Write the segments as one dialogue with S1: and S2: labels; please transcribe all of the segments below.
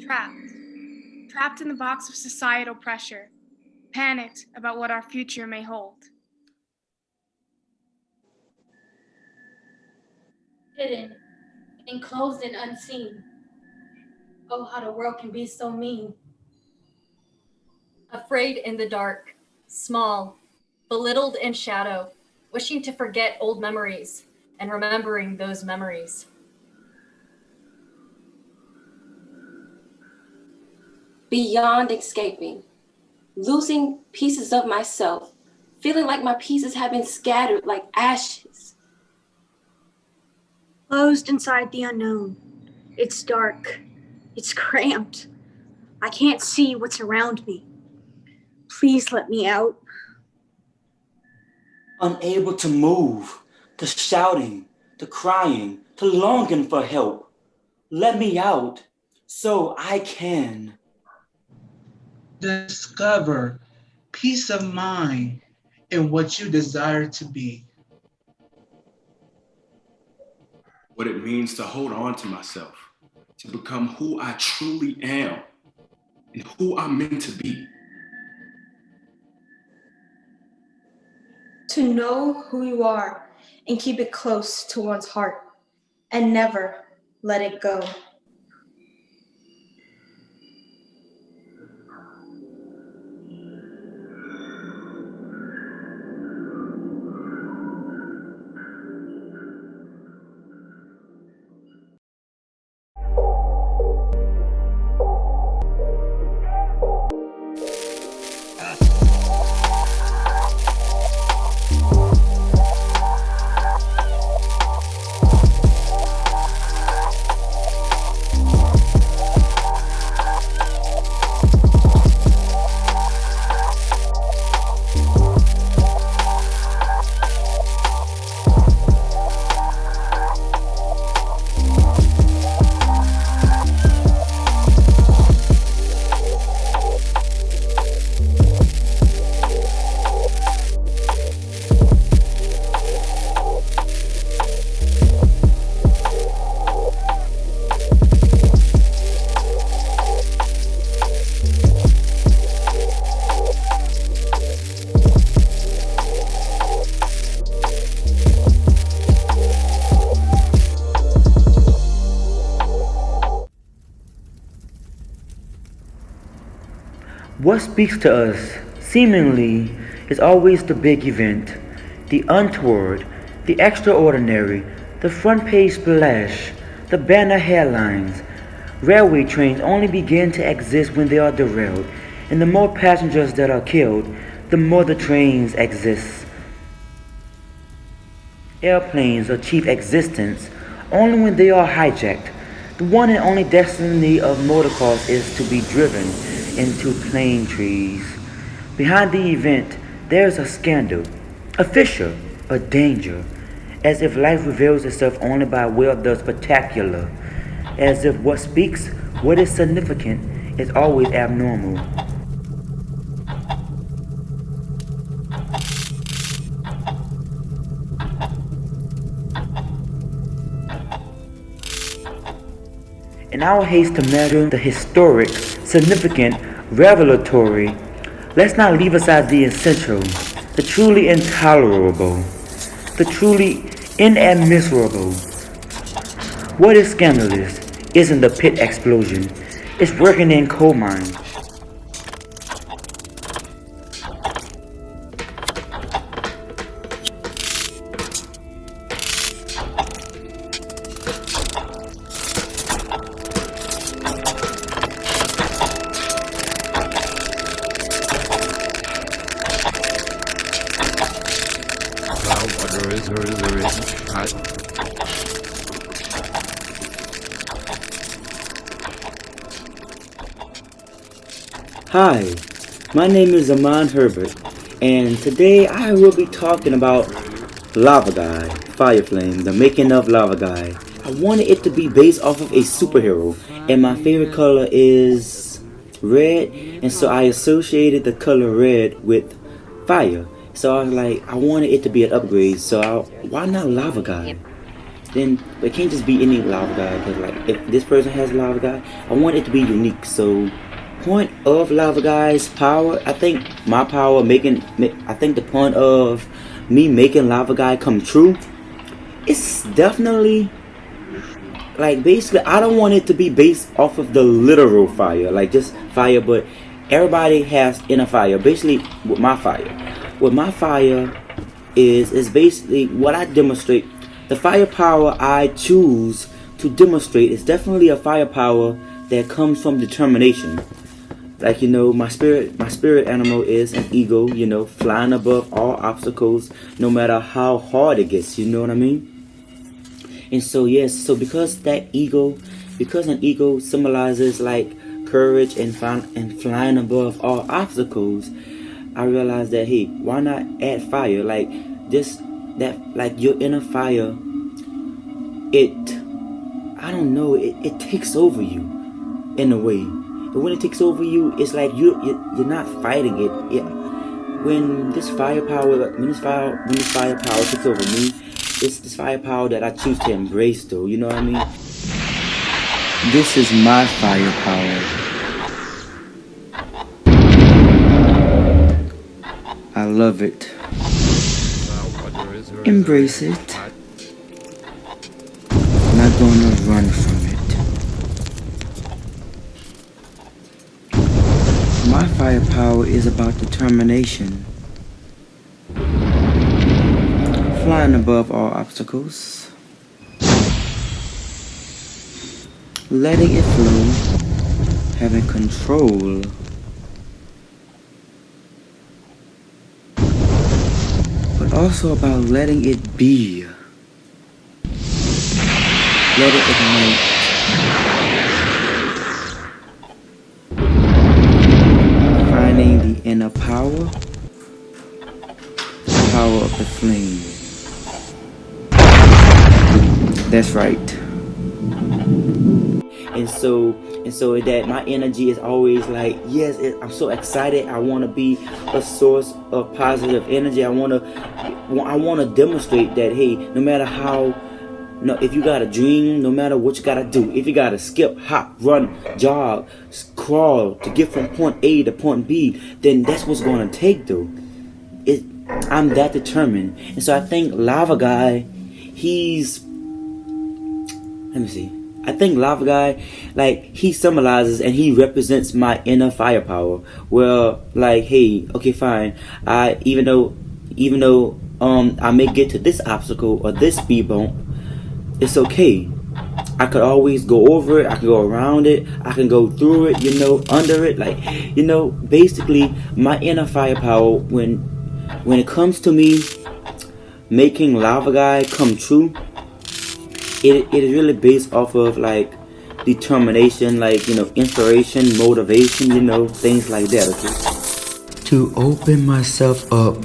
S1: Trapped. Trapped in the box of societal pressure. Panicked about what our future may hold.
S2: Hidden, enclosed and unseen. Oh, how the world can be so mean.
S3: Afraid in the dark, small, belittled in shadow, wishing to forget old memories and remembering those memories.
S4: Beyond escaping, losing pieces of myself, feeling like my pieces have been scattered like ashes.
S5: Closed inside the unknown. It's dark. It's cramped. I can't see what's around me. Please let me out.
S6: Unable to move, to shouting, to crying, to longing for help. Let me out so I can
S7: discover peace of mind in what you desire to be.
S8: What it means to hold on to myself, to become who I truly am and who I'm meant to be.
S9: To know who you are and keep it close to one's heart and never let it go.
S10: What speaks to us, seemingly, is always the big event, the untoward, the extraordinary, the front page splash, the banner headlines. Railway trains only begin to exist when they are derailed, and the more passengers that are killed, the more the trains exist. Airplanes achieve existence only when they are hijacked. The one and only destiny of motorcars is to be driven into plane trees. Behind the event, there is a scandal, a fissure, a danger, as if life reveals itself only by way of the spectacular, as if what speaks, what is significant, is always abnormal. In our haste to measure the historic, significant, revelatory, let's not leave aside the essential, the truly intolerable, the truly inadmissible. What is scandalous isn't the pit explosion, it's working in coal mines. Hi, my name is Aman Herbert, and today I will be talking about Lava Guy, Fire Flame, the making of Lava Guy. I wanted it to be based off of a superhero, and my favorite color is red, and so I associated the color red with fire. So I was like, I wanted it to be an upgrade, so why not Lava Guy? then it can't just be any lava guy, because like if this person has a lava guy, I want it to be unique. So point of lava guy's power, I think my power I think the point of me making lava guy come true, it's definitely like basically I don't want it to be based off of the literal fire, like just fire, but everybody has inner fire. Basically with my fire is basically what I demonstrate. The firepower I choose to demonstrate is definitely a firepower that comes from determination. Like, you know, my spirit animal is an eagle, you know, flying above all obstacles, no matter how hard it gets, you know what I mean? And so, yes, so because an eagle symbolizes like courage and flying above all obstacles, I realized that, hey, why not add fire? Like, just that, like your inner fire, I don't know, it takes over you in a way. But when it takes over you, it's like you're not fighting it. When this firepower takes over me, it's this firepower that I choose to embrace, though. You know what I mean? This is my firepower. I love it. Embrace it. Not gonna run from it. My firepower is about determination. Flying above all obstacles. Letting it flow. Having control. But also about letting it be. Let it ignite. Finding the inner power of the flame. That's right. And so that my energy is always like, yes, I'm so excited. I want to be a source of positive energy. I want to demonstrate that, hey, no matter how. No, if you got a dream, no matter what you gotta do, if you gotta skip, hop, run, jog, crawl to get from point A to point B, then that's what's gonna take, though. I'm that determined. And so I think Lava Guy, I think Lava Guy, like, he symbolizes and he represents my inner firepower. Well, like, hey, okay, fine. Even though I may get to this obstacle or this speed bump, it's okay. I could always go over it. I can go around it. I can go through it, you know, under it. Like, you know, basically my inner firepower, when it comes to me making Lava Guy come true, it is really based off of like determination, like, you know, inspiration, motivation, you know, things like that, okay? To open myself up.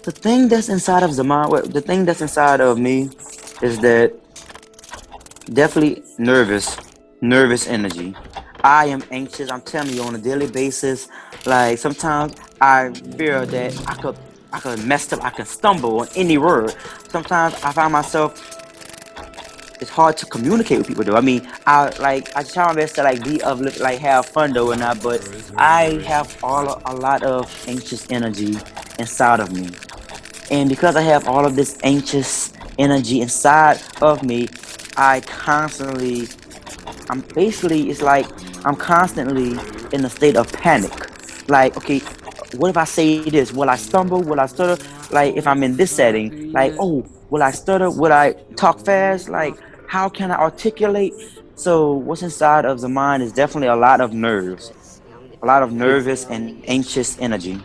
S10: The thing that's inside of the thing that's inside of me is that definitely nervous energy. I am anxious, I'm telling you, on a daily basis. Like, sometimes I fear that I could mess up, I could stumble on any word. Sometimes I find myself, it's hard to communicate with people, though. I mean, I try my best to like be uplifted, like have fun though and not, but I have a lot of anxious energy inside of me. And because I have all of this anxious energy inside of me, I'm constantly in a state of panic. Like, okay, what if I say this? Will I stumble? Will I stutter? Like, if I'm in this setting, like, oh, will I stutter? Will I talk fast? Like, how can I articulate? So what's inside of the mind is definitely a lot of nerves, a lot of nervous and anxious energy.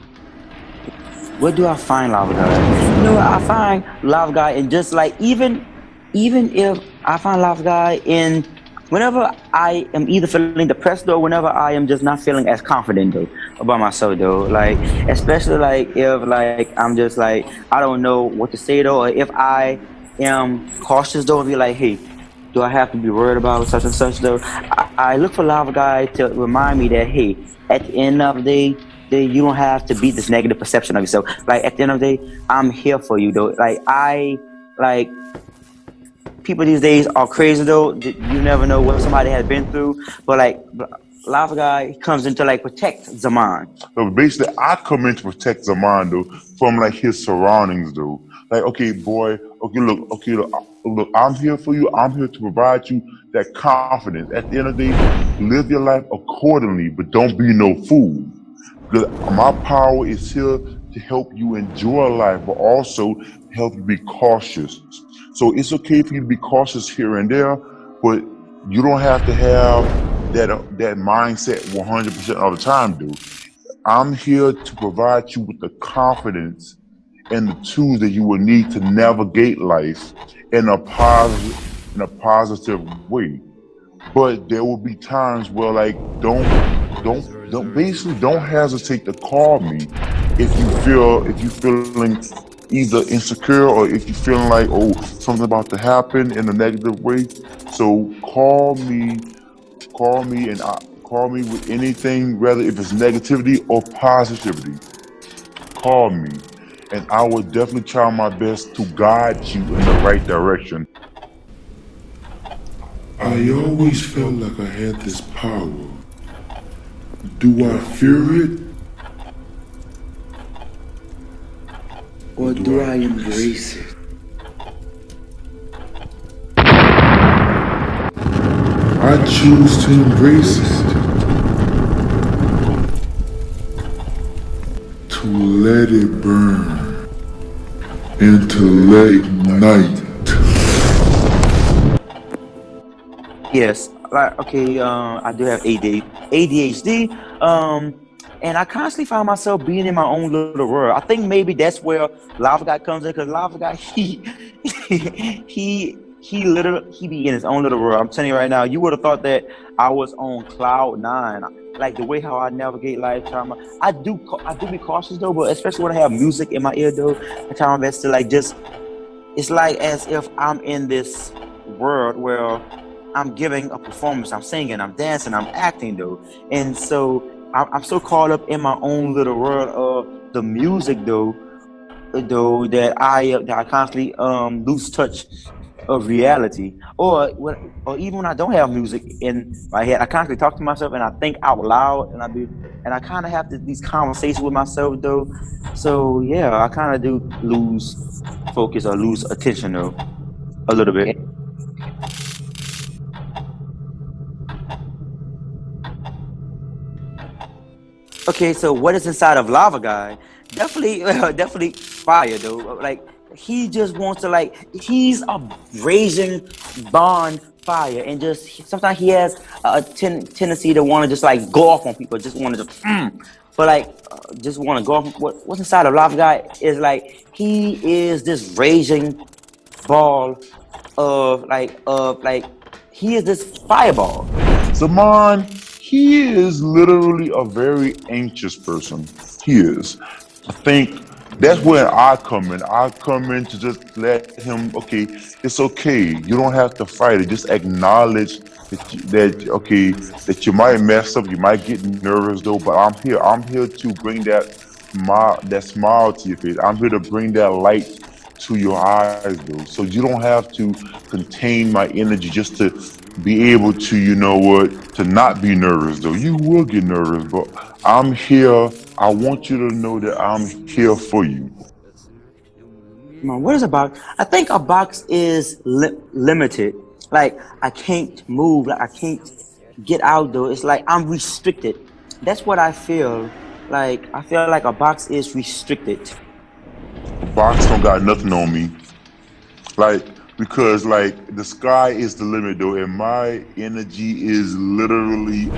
S10: Where do I find Lava Guy? You know, I find Lava Guy in just like, even if I find Lava Guy in whenever I am either feeling depressed or whenever I am just not feeling as confident though about myself though. Like, especially like if like I'm just like, I don't know what to say though, or if I am cautious though, and be like, hey, do I have to be worried about such and such though? I look for Lava Guy to remind me that, hey, at the end of the day, you don't have to be this negative perception of yourself. Like, at the end of the day, I'm here for you though. Like, like people these days are crazy though. You never know what somebody has been through. But like Lava Guy comes in to like protect Zaman.
S11: So basically, I come in to protect Zaman though from like his surroundings though. Like, okay, boy, look, I'm here for you. I'm here to provide you that confidence. At the end of the day, live your life accordingly, but don't be no fool. Because my power is here to help you enjoy life, but also help you be cautious. So it's okay for you to be cautious here and there, but you don't have to have that mindset 100% of the time, dude. I'm here to provide you with the confidence and the tools that you will need to navigate life in a positive way. But there will be times where like don't hesitate to call me if you're feeling either insecure or if you're feeling like something about to happen in a negative way. So call me and call me with anything, whether if it's negativity or positivity. Call me, and I will definitely try my best to guide you in the right direction.
S12: I always felt like I had this power. Do I fear it?
S10: Or do I embrace it?
S12: I choose to embrace it. To let it burn. And to let ignite.
S10: Yes, like okay. I do have ADHD. And I constantly find myself being in my own little world. I think maybe that's where Lava Guy comes in, because Lava Guy he be in his own little world. I'm telling you right now, you would have thought that I was on cloud 9. Like the way how I navigate life, I do be cautious though, but especially when I have music in my ear though, I try my best to like just. It's like as if I'm in this world where I'm giving a performance, I'm singing, I'm dancing, I'm acting though, and so I'm so caught up in my own little world of the music though that I constantly lose touch of reality, or even when I don't have music in my head, I constantly talk to myself and I think out loud, and I kind of have these conversations with myself though. So yeah, I kind of do lose focus or lose attention though a little bit. Okay, so what is inside of Lava Guy? Definitely fire though. Like he just wants to he's a raging bonfire, and just sometimes he has a tendency to want to just like go off on people, just want to just want to go off. What's inside of Lava Guy is like he is this raging ball of he is this fireball.
S11: Zaman, he is literally a very anxious person. He is. I think that's where I come in. I come in to just let him, okay, it's okay. You don't have to fight it. Just acknowledge that you might mess up, you might get nervous though, but I'm here. I'm here to bring that smile to your face. I'm here to bring that light to your eyes though. So you don't have to contain my energy just to be able to, to not be nervous though. You will get nervous, but I'm here. I want you to know that I'm here for you.
S10: What is a box? I think a box is limited. Like I can't move. Like I can't get out though. It's like I'm restricted. That's what I feel. Like I feel like a box is restricted.
S11: A box don't got nothing on me. Because the sky is the limit though, and my energy is literally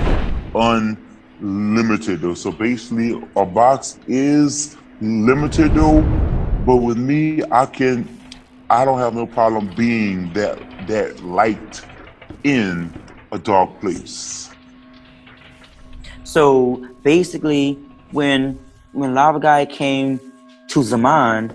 S11: unlimited though. So basically a box is limited though, but with me I don't have no problem being that light in a dark place.
S10: So basically when Lava Guy came to Zaman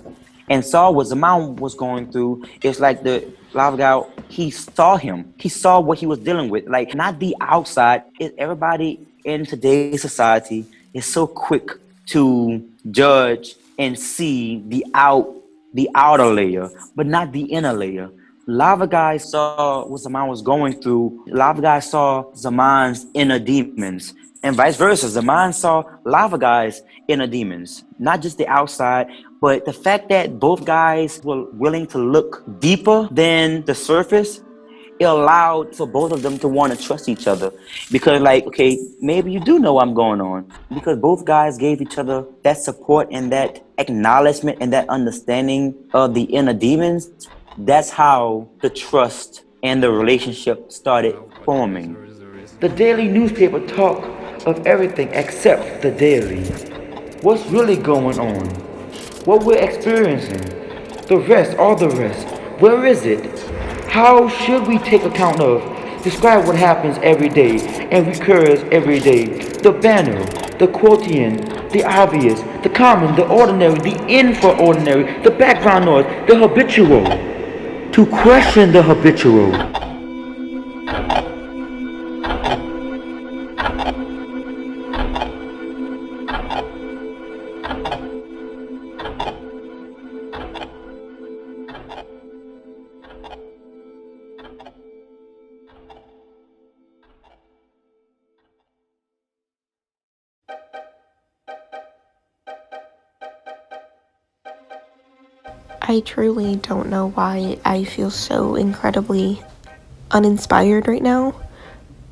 S10: and saw what Zaman was going through, it's like the Lava Guy, he saw him. He saw what he was dealing with. Like not the outside. Everybody in today's society is so quick to judge and see the the outer layer, but not the inner layer. Lava Guy saw what Zaman was going through. Lava Guy saw Zaman's inner demons, and vice versa. Zaman saw Lava Guy's inner demons, not just the outside, but the fact that both guys were willing to look deeper than the surface. It allowed for both of them to want to trust each other, because like, okay, maybe you do know what's going on, because both guys gave each other that support and that acknowledgement and that understanding of the inner demons. That's how the trust and the relationship started forming.
S13: The daily newspaper talk of everything except the daily. What's really going on? What we're experiencing? The rest, all the rest. Where is it? How should we take account of? Describe what happens every day and recurs every day. The banal, the quotient, the obvious, the common, the ordinary, the infraordinary, the background noise, the habitual. To question the habitual.
S14: I truly don't know why I feel so incredibly uninspired right now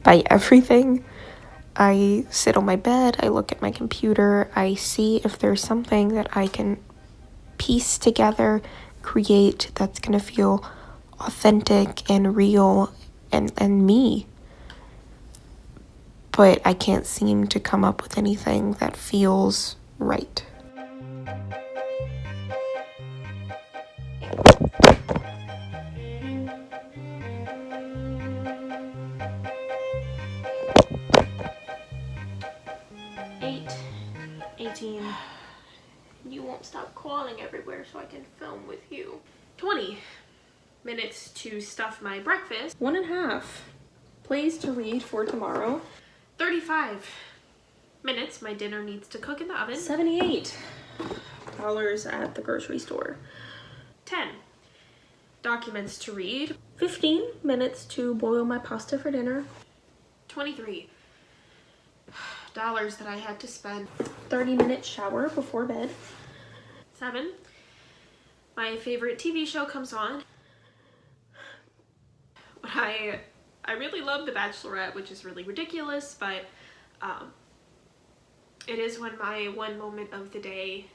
S14: by everything. I sit on my bed, I look at my computer, I see if there's something that I can piece together, create that's gonna feel authentic and real and me. But I can't seem to come up with anything that feels right.
S15: You won't stop crawling everywhere so I can film with you. 20 minutes to stuff my breakfast. 1.5 plays to read for tomorrow. 35 minutes my dinner needs to cook in the oven. $78 at the grocery store. 10 documents to read. 15 minutes to boil my pasta for dinner. 23 dollars that I had to spend. 30-minute shower before bed. 7, my favorite TV show comes on. I really love The Bachelorette, which is really ridiculous, but it is one moment of the day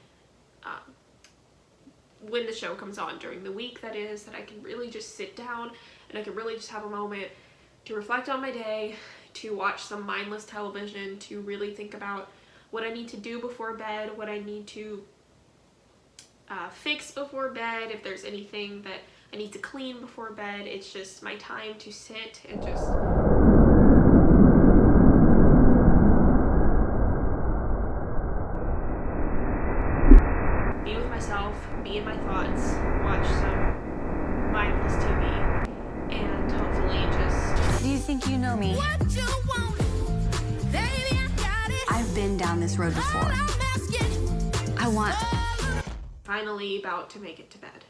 S15: when the show comes on during the week, that is, that I can really just sit down and I can really just have a moment to reflect on my day, to watch some mindless television, to really think about what I need to do before bed, what I need to fix before bed, if there's anything that I need to clean before bed. It's just my time to sit and just be with myself, be in my thoughts, watch some mindless TV, and hopefully just...
S16: Do you think you know me? I've been down this road before. I want...
S15: Finally about to make it to bed.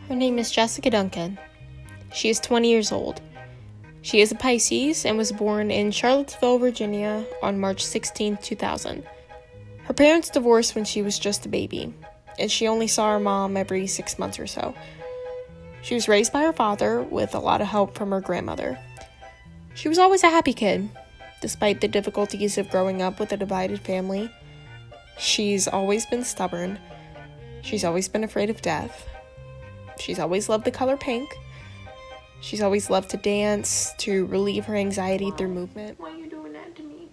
S14: Her name is Jessica Duncan. She is 20 years old. She is a Pisces and was born in Charlottesville, Virginia on March 16, 2000. Her parents divorced when she was just a baby, and she only saw her mom every 6 months or so. She was raised by her father with a lot of help from her grandmother. She was always a happy kid, despite the difficulties of growing up with a divided family. She's always been stubborn. She's always been afraid of death. She's always loved the color pink. She's always loved to dance to relieve her anxiety through movement.
S15: Why are you doing that to me?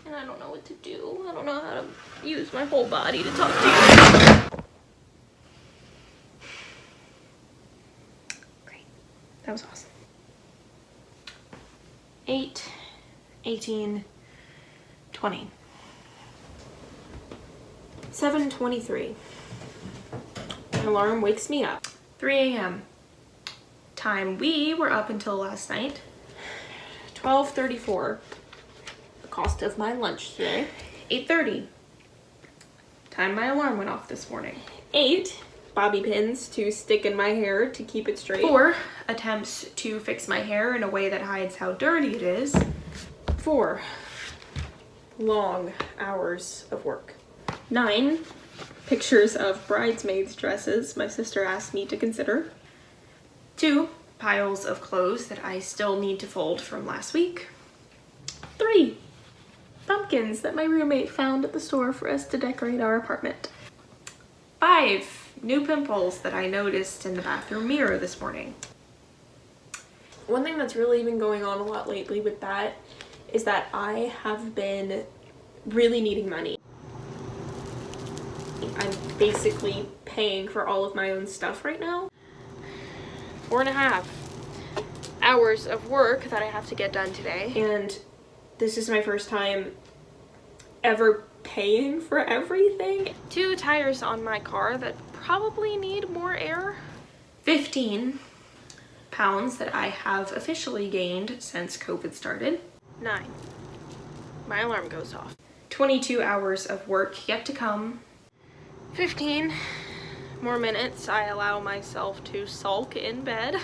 S15: And I don't know what to do. I don't know how to use my whole body to talk to you. Great. That was awesome. 8, 18, 20. 7:23. An alarm wakes me up. 3 a.m. Time we were up until last night. 12:34. The cost of my lunch today. 8:30. time my alarm went off this morning. 8 bobby pins to stick in my hair to keep it straight. 4 attempts to fix my hair in a way that hides how dirty it is. 4 long hours of work. 9 pictures of bridesmaids' dresses my sister asked me to consider. 2 piles of clothes that I still need to fold from last week. 3 pumpkins that my roommate found at the store for us to decorate our apartment. 5 new pimples that I noticed in the bathroom mirror this morning. One thing that's really been going on a lot lately with that is that I have been really needing money. I'm basically paying for all of my own stuff right now. 4.5 hours of work that I have to get done today. And this is my first time ever paying for everything. 2 tires on my car that probably need more air. 15 pounds that I have officially gained since COVID started. 9. My alarm goes off. 22 hours of work yet to come. 15 more minutes I allow myself to sulk in bed.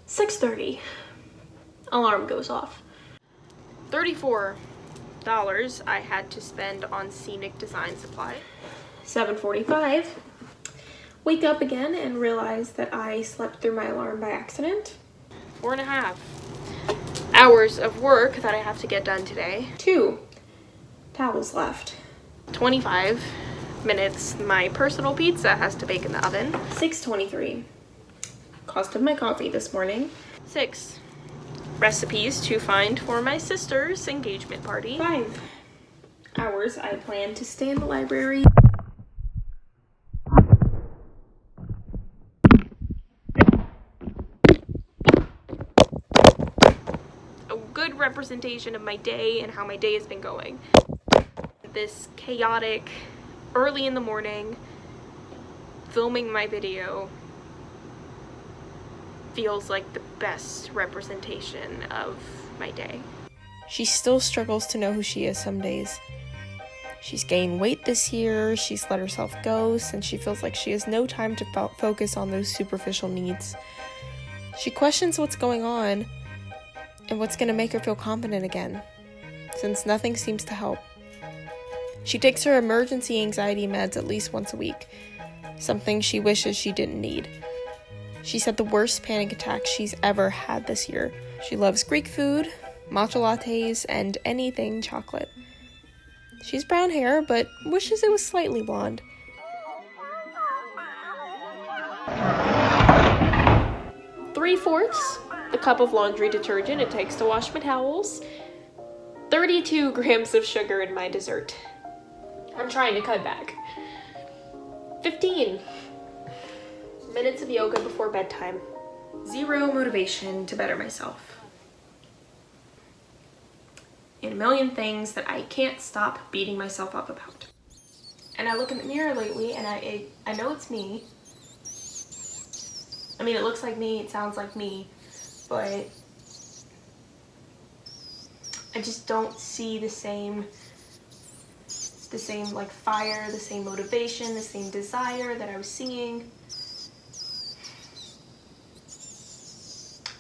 S15: 6:30. Alarm goes off. $34 I had to spend on scenic design supply. 7:45. Wake up again and realize that I slept through my alarm by accident. 4.5 hours of work that I have to get done today. 2 towels left. 25 minutes my personal pizza has to bake in the oven. 6:23. Cost of my coffee this morning. 6 recipes to find for my sister's engagement party. 5 hours I plan to stay in the library. A good representation of my day and how my day has been going. This chaotic, early in the morning, filming my video feels like the best representation of my day.
S14: She still struggles to know who she is some days. She's gained weight this year, she's let herself go since she feels like she has no time to focus on those superficial needs. She questions what's going on and what's going to make her feel confident again, since nothing seems to help. She takes her emergency anxiety meds at least once a week, something she wishes she didn't need. She's had the worst panic attack she's ever had this year. She loves Greek food, matcha lattes, and anything chocolate. She's brown hair, but wishes it was slightly blonde.
S15: 3/4 the cup of laundry detergent it takes to wash my towels. 32 grams of sugar in my dessert. I'm trying to cut back. 15 minutes of yoga before bedtime. 0 motivation to better myself. And a million things that I can't stop beating myself up about. And I look in the mirror lately and I know it's me. I mean, it looks like me, it sounds like me, but I just don't see the same like fire, the same motivation, the same desire that I was seeing.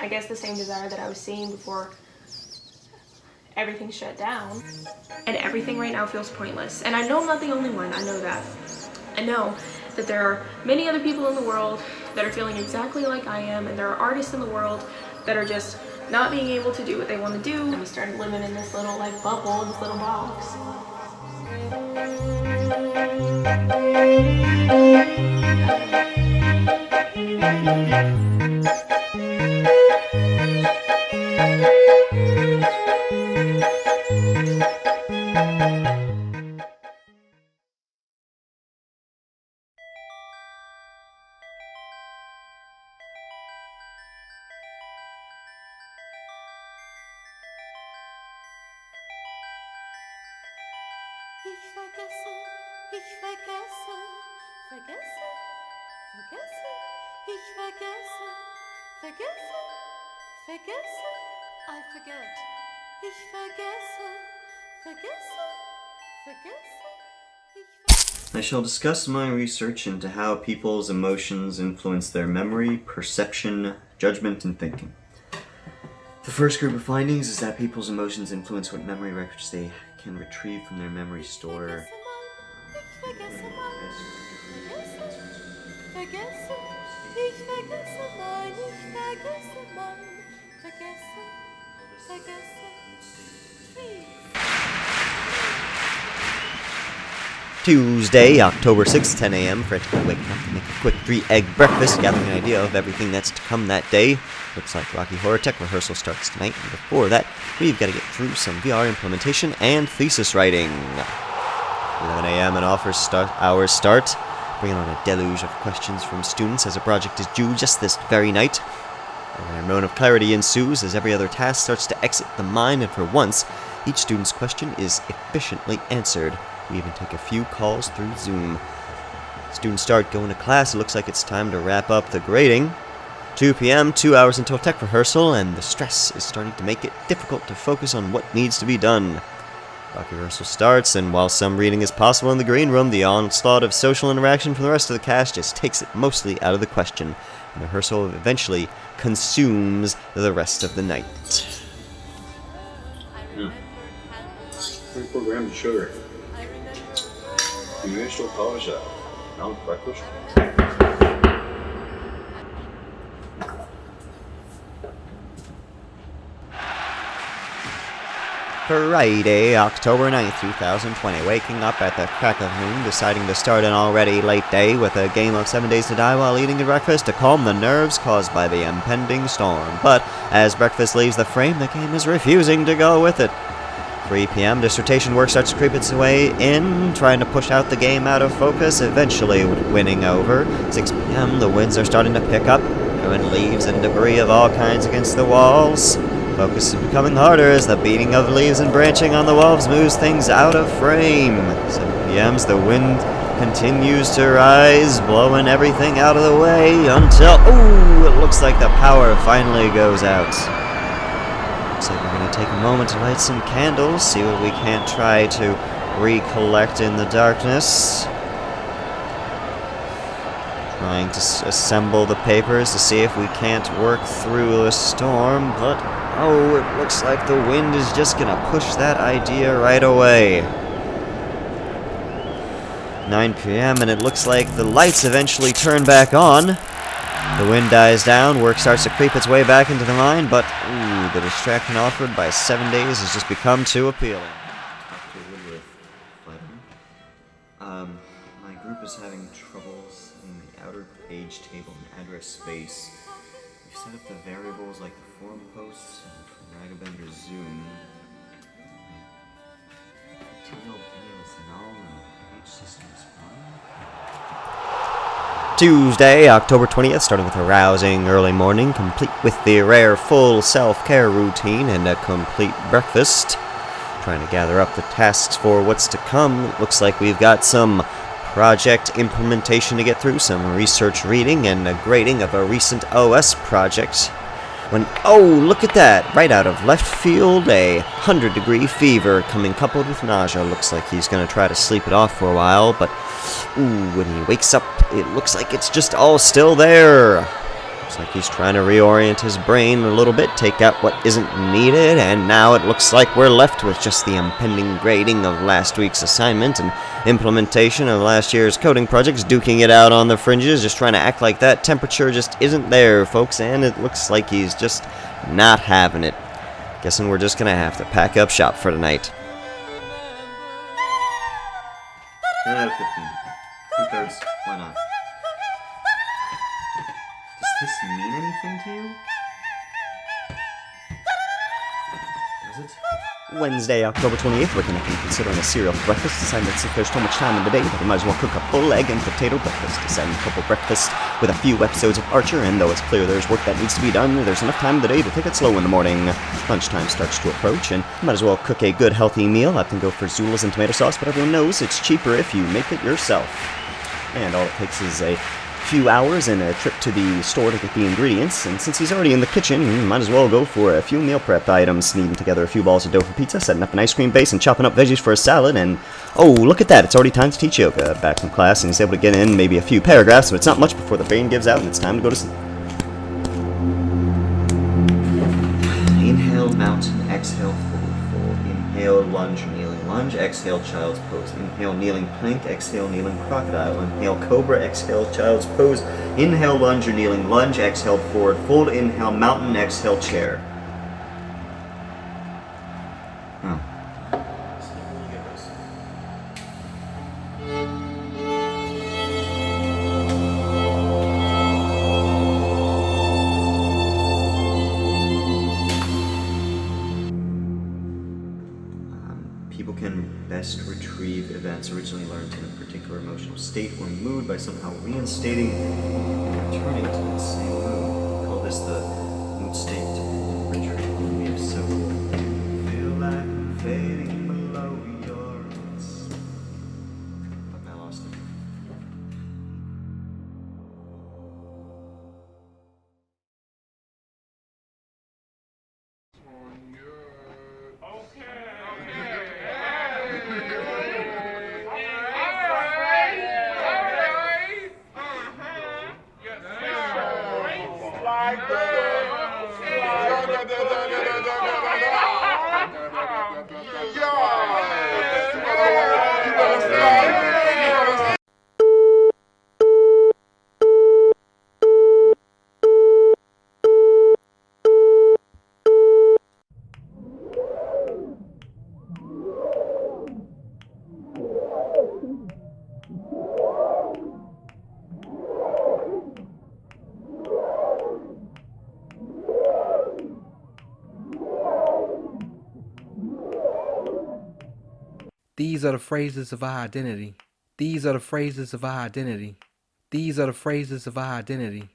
S15: I guess the same desire that I was seeing before everything shut down. And everything right now feels pointless. And I know I'm not the only one, I know that. I know that there are many other people in the world that are feeling exactly like I am, and there are artists in the world that are just not being able to do what they want to do. And we started living in this little like bubble, in this little box.
S17: I shall discuss my research into how people's emotions influence their memory, perception, judgment, and thinking. The first group of findings is that people's emotions influence what memory records they can retrieve from their memory store. Tuesday, October 6th, 10 a.m. Frantically waking up to make a quick 3-egg breakfast, gathering an idea of everything that's to come that day. Looks like Rocky Horror Tech rehearsal starts tonight, and before that, we've got to get through some VR implementation and thesis writing. 11 a.m. and hours start, bringing on a deluge of questions from students as a project is due just this very night. A moment of clarity ensues as every other task starts to exit the mind, and for once, each student's question is efficiently answered. We even take a few calls through Zoom. Students start going to class. It looks like it's time to wrap up the grading. 2 p.m., 2 hours until tech rehearsal, and the stress is starting to make it difficult to focus on what needs to be done. Rocky rehearsal starts, and while some reading is possible in the green room, the onslaught of social interaction from the rest of the cast just takes it mostly out of the question, and the rehearsal eventually consumes the rest of the night.
S18: 24 grams of sugar. You still polish that. No, breakfast.
S17: Friday, October 9th, 2020. Waking up at the crack of noon, deciding to start an already late day with a game of 7 Days to Die while eating a breakfast to calm the nerves caused by the impending storm. But as breakfast leaves the frame, the game is refusing to go with it. 3 p.m., dissertation work starts to creep its way in, trying to push out the game out of focus, eventually winning over. 6 p.m., the winds are starting to pick up, throwing leaves and debris of all kinds against the walls. Focus is becoming harder as the beating of leaves and branching on the walls moves things out of frame. 7 p.m., the wind continues to rise, blowing everything out of the way until, it looks like the power finally goes out. Looks like we're going to take a moment to light some candles, see what we can't try to recollect in the darkness. Trying to assemble the papers to see if we can't work through the storm, but it looks like the wind is just going to push that idea right away. 9 p.m. and it looks like the lights eventually turn back on. The wind dies down, work starts to creep its way back into the mind, but the distraction offered by 7 days has just become too appealing. My group is having troubles in the outer page table and address space. We've set up the variables like the forum posts and Ragabender Zoom. Material is null and page system is Tuesday, October 20th, starting with a rousing early morning, complete with the rare full self-care routine and a complete breakfast. Trying to gather up the tasks for what's to come. It looks like we've got some project implementation to get through, some research reading, and a grading of a recent OS project. When, look at that! Right out of left field, a 100-degree fever coming coupled with nausea. Looks like he's going to try to sleep it off for a while, but when he wakes up, it looks like it's just all still there. Looks like he's trying to reorient his brain a little bit, take out what isn't needed, and now it looks like we're left with just the impending grading of last week's assignment and implementation of last year's coding projects, duking it out on the fringes, just trying to act like that temperature just isn't there, folks, and it looks like he's just not having it. Guessing we're just gonna have to pack up shop for tonight. 10 out of 15. 2/3. Why not? Does this mean anything to you? Does it? Wednesday, October 28th, waking up and considering a cereal for breakfast, deciding that since there's so much time in the day that we might as well cook a full egg and potato breakfast. Deciding to couple breakfast with a few episodes of Archer, and though it's clear there's work that needs to be done, there's enough time in the day to take it slow in the morning. Lunchtime starts to approach, and you might as well cook a good, healthy meal. I can go for Zula's and tomato sauce, but everyone knows it's cheaper if you make it yourself. And all it takes is a few hours and a trip to the store to get the ingredients, and since he's already in the kitchen, he might as well go for a few meal prep items, kneading together a few balls of dough for pizza, setting up an ice cream base, and chopping up veggies for a salad, and oh, look at that, it's already time to teach yoga. Back from class, and he's able to get in maybe a few paragraphs, but it's not much before the brain gives out and it's time to go to sleep. Inhale, mountain, exhale, fold. Inhale, lunge, kneeling lunge, exhale, child's pose. Inhale, kneeling plank, exhale, kneeling crocodile. Inhale, cobra, exhale, child's pose. Inhale, lunge or kneeling lunge, exhale, forward fold. Inhale, mountain, exhale, chair. People can best retrieve events originally learned in a particular emotional state or mood by somehow reinstating and returning to the same mood. We call this the mood state retrieval. So feel like I'm fading below your eyes. Fuck, I lost it.
S19: These are the phrases of our identity. These are the phrases of our identity. These are the phrases of our identity.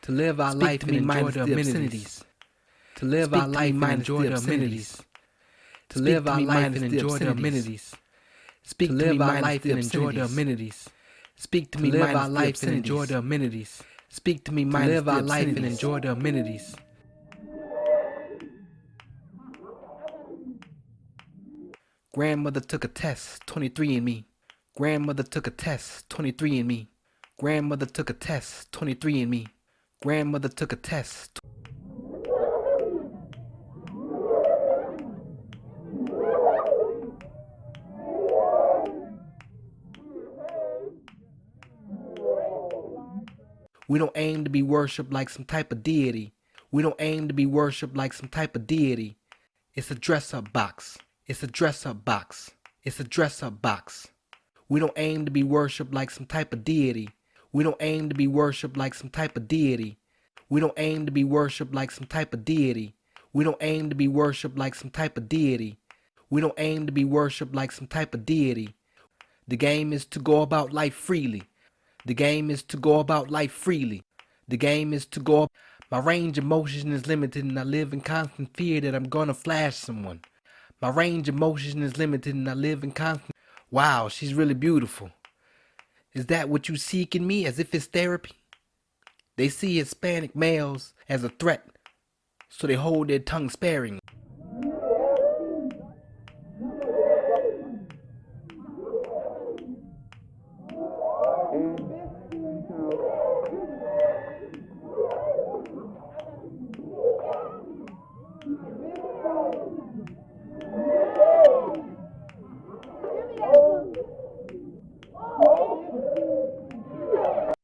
S19: To live our life and enjoy the amenities. To live our life and enjoy the amenities. To live our life and enjoy the amenities. Speak to live our life and enjoy the amenities. Speak to me, live our life and enjoy the amenities. Speak to me, live our life and enjoy the amenities. Grandmother took a test, 23andMe. Grandmother took a test, 23andMe. Grandmother took a test, 23andMe. Grandmother took a test. We don't aim to be worshipped like some type of deity. We don't aim to be worshipped like some type of deity. It's a dress-up box. It's a dress-up box. It's a dress-up box. We don't aim to be worshipped like some type of deity. We don't aim to be worshipped like some type of deity. We don't aim to be worshipped like some type of deity. We don't aim to be worshipped like some type of deity. We don't aim to be worshipped like some type of deity. The game is to go about life freely. The game is to go about life freely. The game is to go. My range of motion is limited and I live in constant fear that I'm gonna flash someone. My range of motion is limited and I live in constant. Wow, she's really beautiful. Is that what you seek in me, as if it's therapy? They see Hispanic males as a threat, so they hold their tongue sparingly.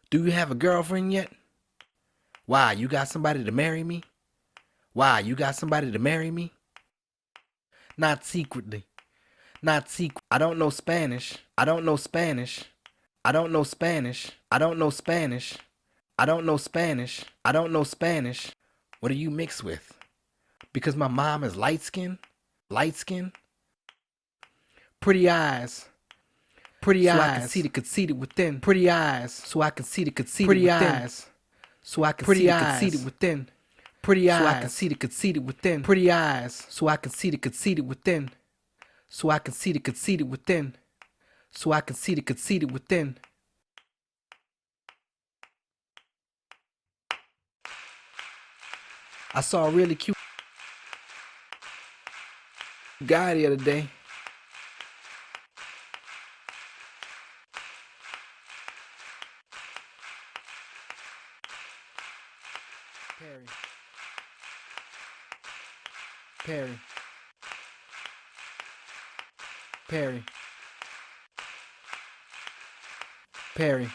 S19: Do you have a girlfriend yet? Why, you got somebody to marry me? Why, you got somebody to marry me? Not secretly. Not secret. I don't know Spanish. I don't know Spanish. I don't know Spanish. I don't know Spanish. I don't know Spanish. I don't know Spanish. What are you mixed with? Because my mom is light skinned? Light skinned? Pretty eyes. Pretty eyes. So I can see the conceited within. Pretty eyes. So I can see the conceited within. Pretty eyes. So I can see the conceited within. Pretty eyes. So I can see the conceited within. Pretty eyes. So I can see the conceited within. So I can see the conceited within. So I can see the conceited within. I saw a really cute guy the other day. Perry. Perry. Perry. Perry.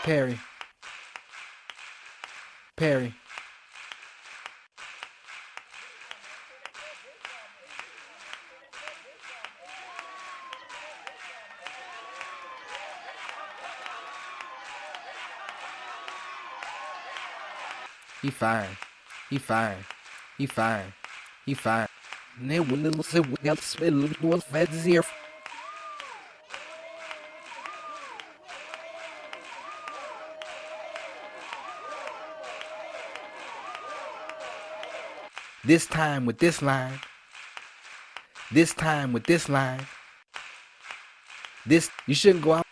S19: Perry. Perry. He fine. He fine. He fine. He fine. Nem o seu espelho duas vezes here. This time with this line. This time with this line. This, you shouldn't go out.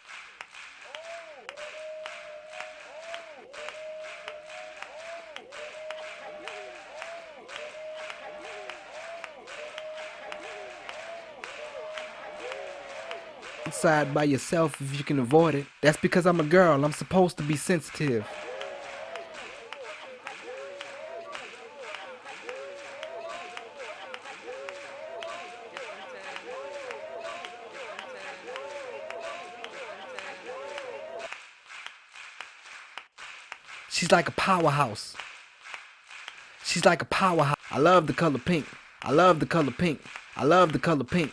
S19: Outside by yourself if you can avoid it. That's because I'm a girl. I'm supposed to be sensitive. She's like a powerhouse. She's like a powerhouse. I love the color pink. I love the color pink. I love the color pink.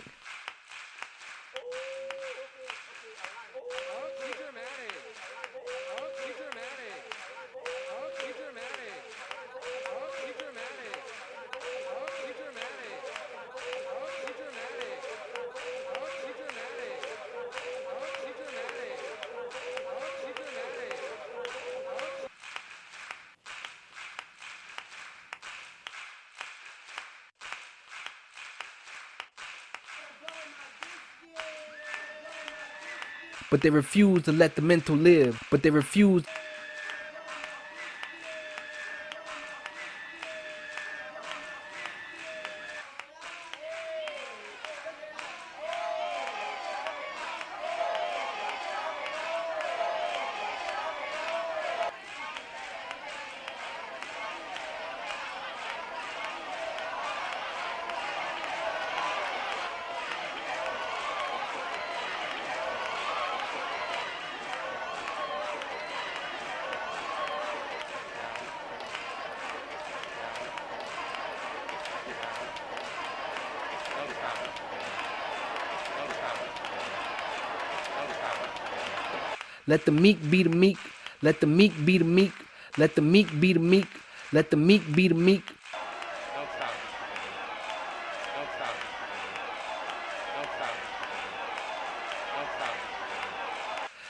S19: But they refuse to let the mental live. But they refuse. Let the meek be the meek. Let the meek be the meek. Let the meek be the meek. Let the meek be the meek.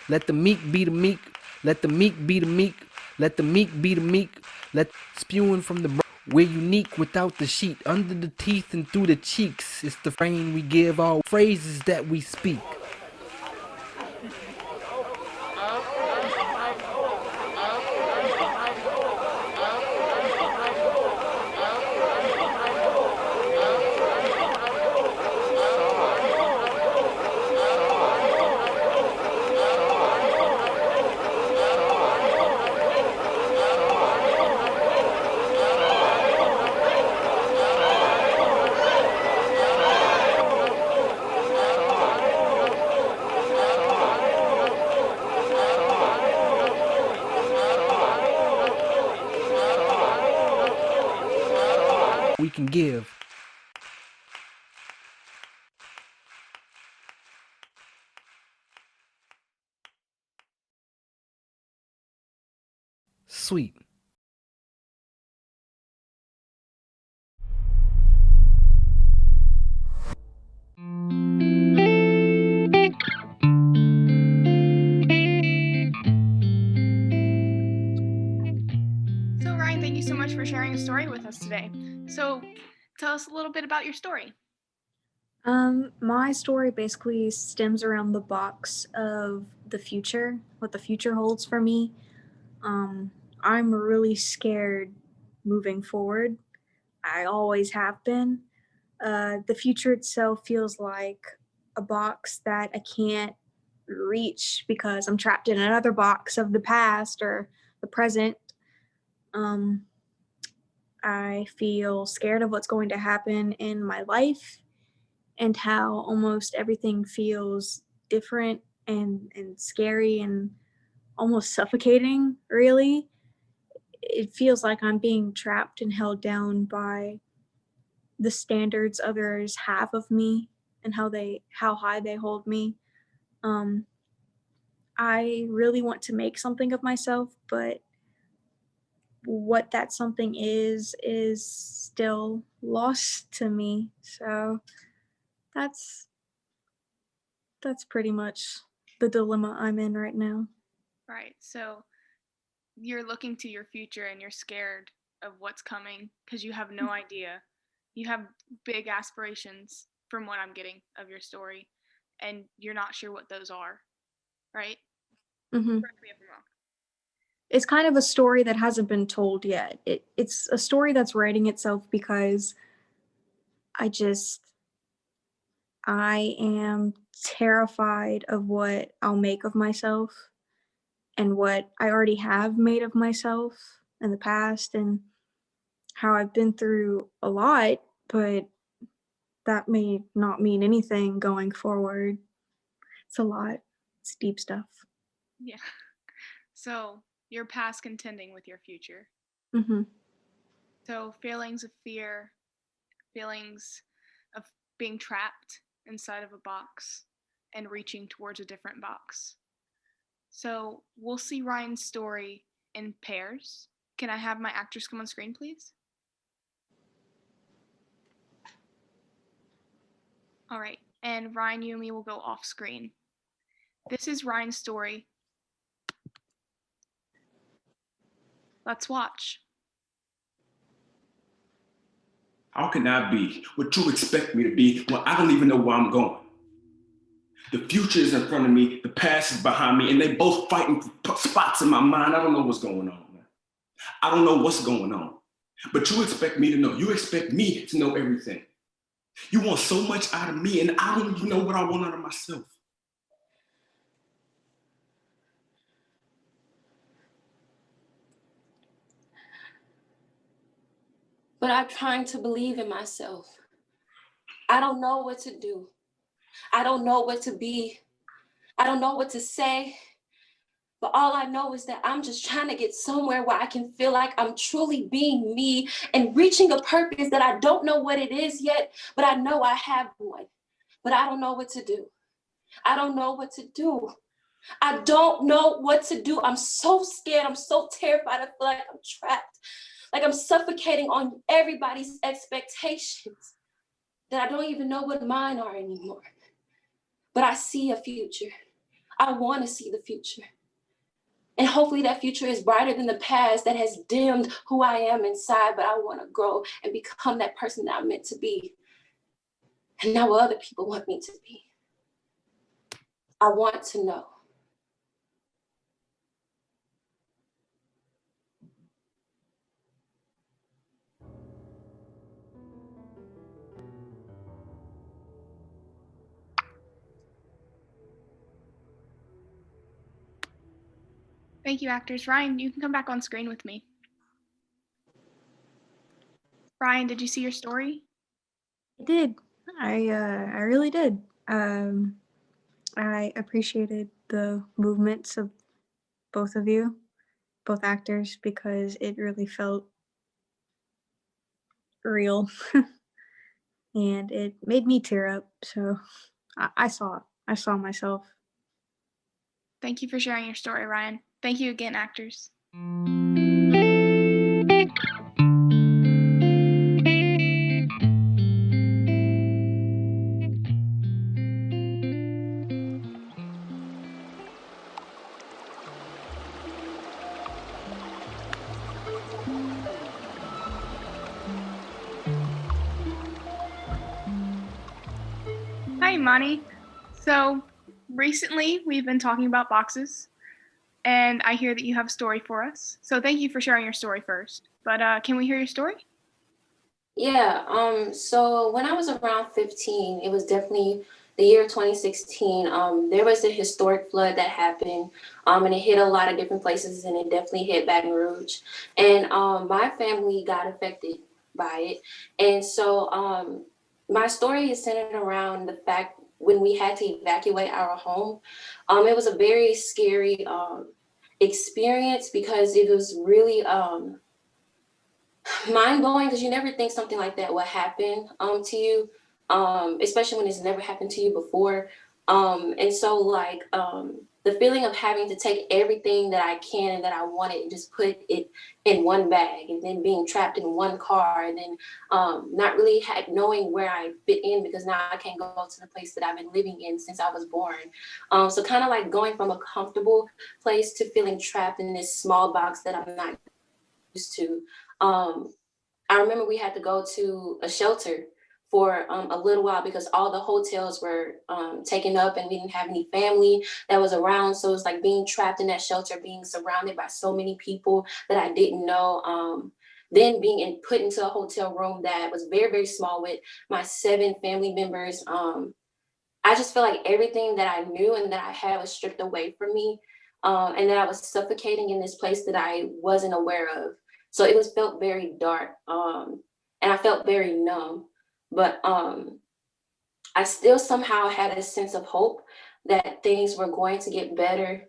S19: Let the meek be the meek. Let the meek be the meek. Let the meek be the meek. Let spewing from the we're unique without the sheet. Under the teeth and through the cheeks. It's the frame we give all phrases that we speak. we can give. Sweet.
S1: So, Ryan, thank you so much for sharing a story with us today. So, tell us a little bit about your story.
S5: My story basically stems around the box of the future, what the future holds for me. I'm really scared moving forward. I always have been. The future itself feels like a box that I can't reach because I'm trapped in another box of the past or the present. Um, I feel scared of what's going to happen in my life and how almost everything feels different and scary and almost suffocating, really. It feels like I'm being trapped and held down by the standards others have of me and how high they hold me. Um, I really want to make something of myself, but what that something is still lost to me. So that's pretty much the dilemma I'm in right now.
S1: Right. So, you're looking to your future and you're scared of what's coming because you have no idea. You have big aspirations from what I'm getting of your story, and you're not sure what those are, right?
S5: hmm
S1: Correct me if I'm wrong.
S5: It's kind of a story that hasn't been told yet. It's a story that's writing itself because I am terrified of what I'll make of myself and what I already have made of myself in the past and how I've been through a lot, but that may not mean anything going forward. It's a lot. It's deep stuff.
S1: Yeah. So, you're past contending with your future.
S5: hmm
S1: So, feelings of fear, feelings of being trapped inside of a box and reaching towards a different box. So, we'll see Ryan's story in pairs. Can I have my actors come on screen, please? All right. And Ryan, you and me will go off screen. This is Ryan's story. Let's watch.
S8: How can I be what you expect me to be when I don't even know where I'm going? The future is in front of me, the past is behind me, and they both fighting for spots in my mind. I don't know what's going on, man. I don't know what's going on. But you expect me to know. You expect me to know everything. You want so much out of me, and I don't even know what I want out of myself.
S4: But I'm trying to believe in myself. I don't know what to do. I don't know what to be. I don't know what to say. But all I know is that I'm just trying to get somewhere where I can feel like I'm truly being me and reaching a purpose that I don't know what it is yet, but I know I have one. But I don't know what to do. I don't know what to do. I don't know what to do. I'm so scared. I'm so terrified. I feel like I'm trapped. Like I'm suffocating on everybody's expectations that I don't even know what mine are anymore. But I see a future. I want to see the future. And hopefully that future is brighter than the past that has dimmed who I am inside, but I want to grow and become that person that I'm meant to be. And not what other people want me to be. I want to know.
S1: Thank you, actors. Ryan, you can come back on screen with me. Ryan, did you see your story?
S5: I did. I really did. I appreciated the movements of both of you, both actors, because it really felt real. And it made me tear up. So I saw it. I saw myself.
S1: Thank you for sharing your story, Ryan. Thank you again, actors. Hi, Imani. So recently we've been talking about boxes, and I hear that you have a story for us. So thank you for sharing your story first. But can we hear your story?
S4: Yeah, so when I was around 15, it was definitely the year 2016. There was a historic flood that happened, and it hit a lot of different places, and it definitely hit Baton Rouge. And my family got affected by it. And so my story is centered around the fact when we had to evacuate our home. It was a very scary experience because it was really mind blowing because you never think something like that will happen to you, especially when it's never happened to you before. And so like the feeling of having to take everything that I can and that I wanted and just put it in one bag, and then being trapped in one car, and then not really knowing where I fit in because now I can't go to the place that I've been living in since I was born. So kind of like going from a comfortable place to feeling trapped in this small box that I'm not used to. I remember we had to go to a shelter for a little while because all the hotels were taken up and we didn't have any family that was around. So it was like being trapped in that shelter, being surrounded by so many people that I didn't know. Then being put into a hotel room that was very, very small with my 7 family members. I just feel like everything that I knew and that I had was stripped away from me, and that I was suffocating in this place that I wasn't aware of. So it was felt very dark, and I felt very numb. But I still somehow had a sense of hope that things were going to get better,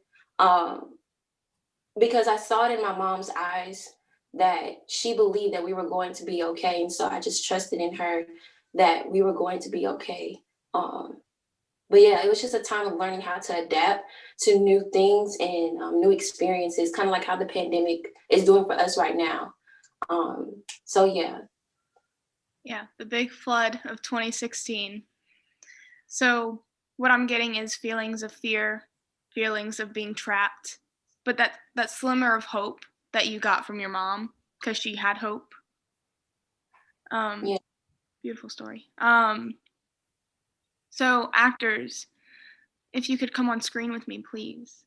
S4: because I saw it in my mom's eyes that she believed that we were going to be okay. And so I just trusted in her that we were going to be okay. But yeah, it was just a time of learning how to adapt to new things and new experiences, kind of like how the pandemic is doing for us right now. So yeah.
S1: Yeah, the big flood of 2016. So what I'm getting is feelings of fear, feelings of being trapped, but that slimmer of hope that you got from your mom because she had hope.
S4: Yeah.
S1: Beautiful story. So actors, if you could come on screen with me, please.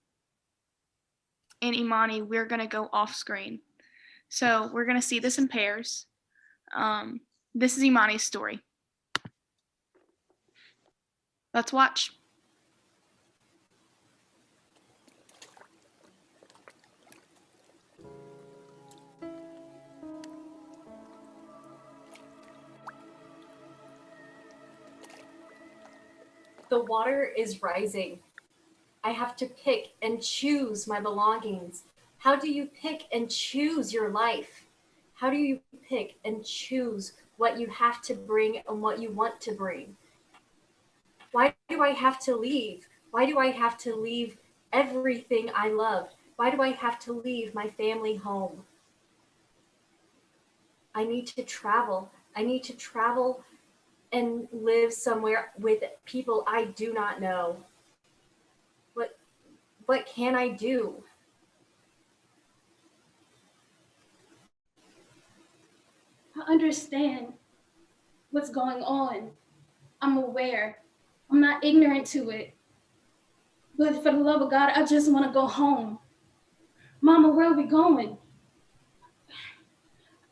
S1: And Imani, we're gonna go off screen. So we're gonna see this in pairs. This is Imani's story. Let's watch.
S3: The water is rising. I have to pick and choose my belongings. How do you pick and choose your life? How do you pick and choose what you have to bring and what you want to bring? Why do I have to leave? Why do I have to leave everything I love? Why do I have to leave my family home? I need to travel. I need to travel and live somewhere with people I do not know. What can I do?
S2: I understand what's going on. I'm aware. I'm not ignorant to it. But for the love of God, I just want to go home. Mama, where are we going?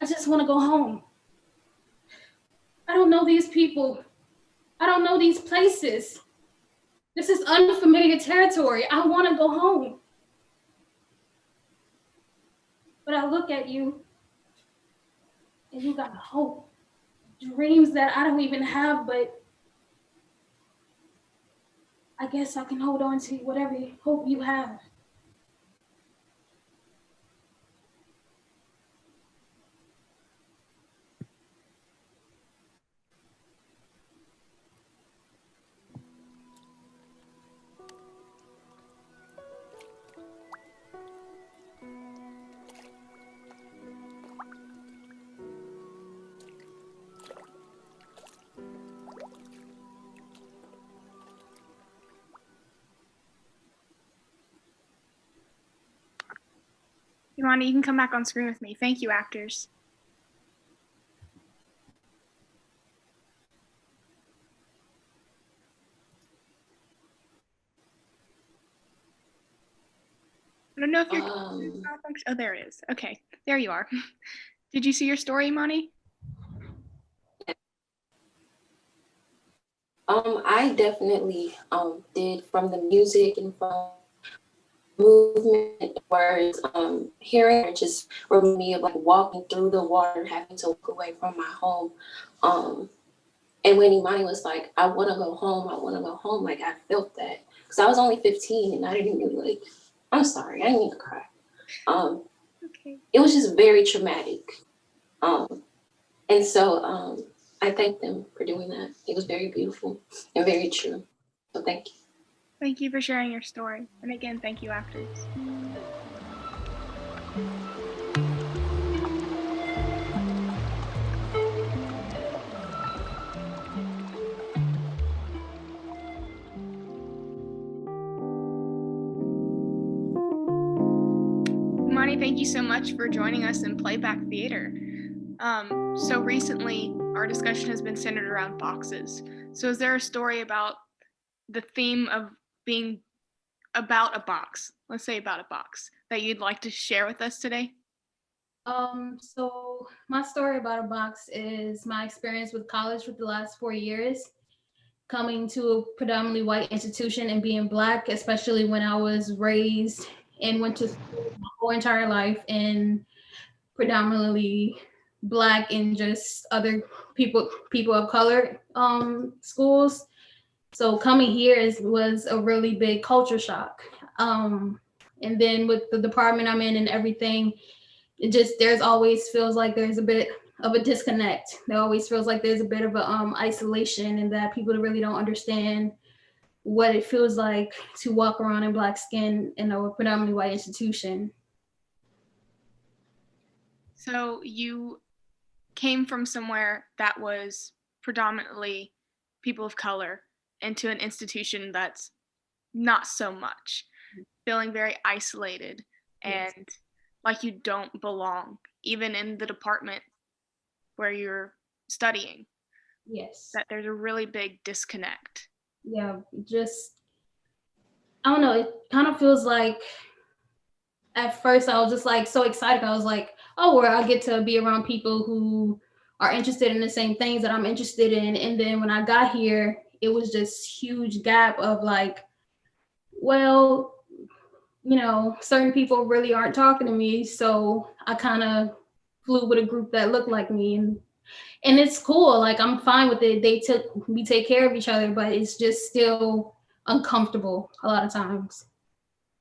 S2: I just want to go home. I don't know these people. I don't know these places. This is unfamiliar territory. I want to go home. But I look at you, and you got hope, dreams that I don't even have, but I guess I can hold on to whatever hope you have.
S1: Imani, you can come back on screen with me. Thank you, actors. I don't know if your oh, there it is. Okay, there you are. Did you see your story, Imani?
S4: I definitely did, from the music and from movement, words, hearing, it just reminded me of like walking through the water, having to walk away from my home. And when Imani was like, I want to go home, like I felt that. Because I was only 15 and I didn't even like, I'm sorry, I didn't mean to cry.
S1: Okay.
S4: It was just very traumatic. And so I thank them for doing that. It was very beautiful and very true. So thank you.
S1: Thank you for sharing your story. And again, thank you, actors. Imani, thank you so much for joining us in Playback Theater. So recently, our discussion has been centered around boxes. So is there a story about the theme of being about a box, let's say about a box, that you'd like to share with us today?
S2: So my story about a box is my experience with college for the last 4 years, coming to a predominantly white institution and being Black, especially when I was raised and went to school my whole entire life in predominantly Black and just other people of color schools. So coming here was a really big culture shock. And then with the department I'm in and everything, there's always feels like there's a bit of a disconnect. There always feels like there's a bit of a isolation, and that people really don't understand what it feels like to walk around in Black skin in a predominantly white institution.
S1: So you came from somewhere that was predominantly people of color into an institution that's not so much, feeling very isolated and like you don't belong, even in the department where you're studying.
S2: Yes.
S1: That there's a really big disconnect.
S2: Yeah, I don't know, it kind of feels like at first I was just like so excited. I was like, oh, well, I get to be around people who are interested in the same things that I'm interested in. And then when I got here, it was just huge gap of like, well, certain people really aren't talking to me. So I kind of flew with a group that looked like me, and it's cool. Like I'm fine with it. We take care of each other, but it's just still uncomfortable a lot of times.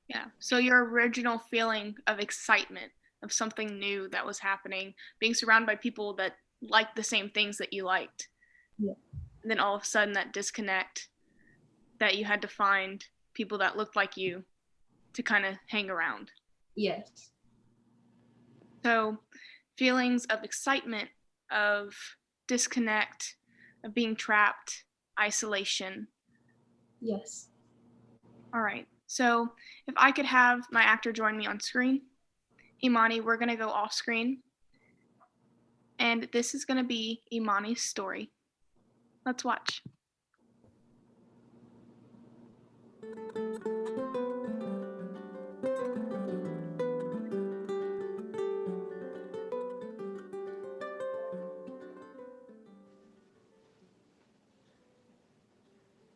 S1: Yeah. So your original feeling of excitement of something new that was happening, being surrounded by people that liked the same things that you liked.
S2: Yeah.
S1: And then all of a sudden that disconnect, that you had to find people that looked like you to kind of hang around.
S2: Yes.
S1: So feelings of excitement, of disconnect, of being trapped, isolation.
S2: Yes.
S1: All right. So if I could have my actor join me on screen. Imani, we're going to go off screen. And this is going to be Imani's story. Let's watch.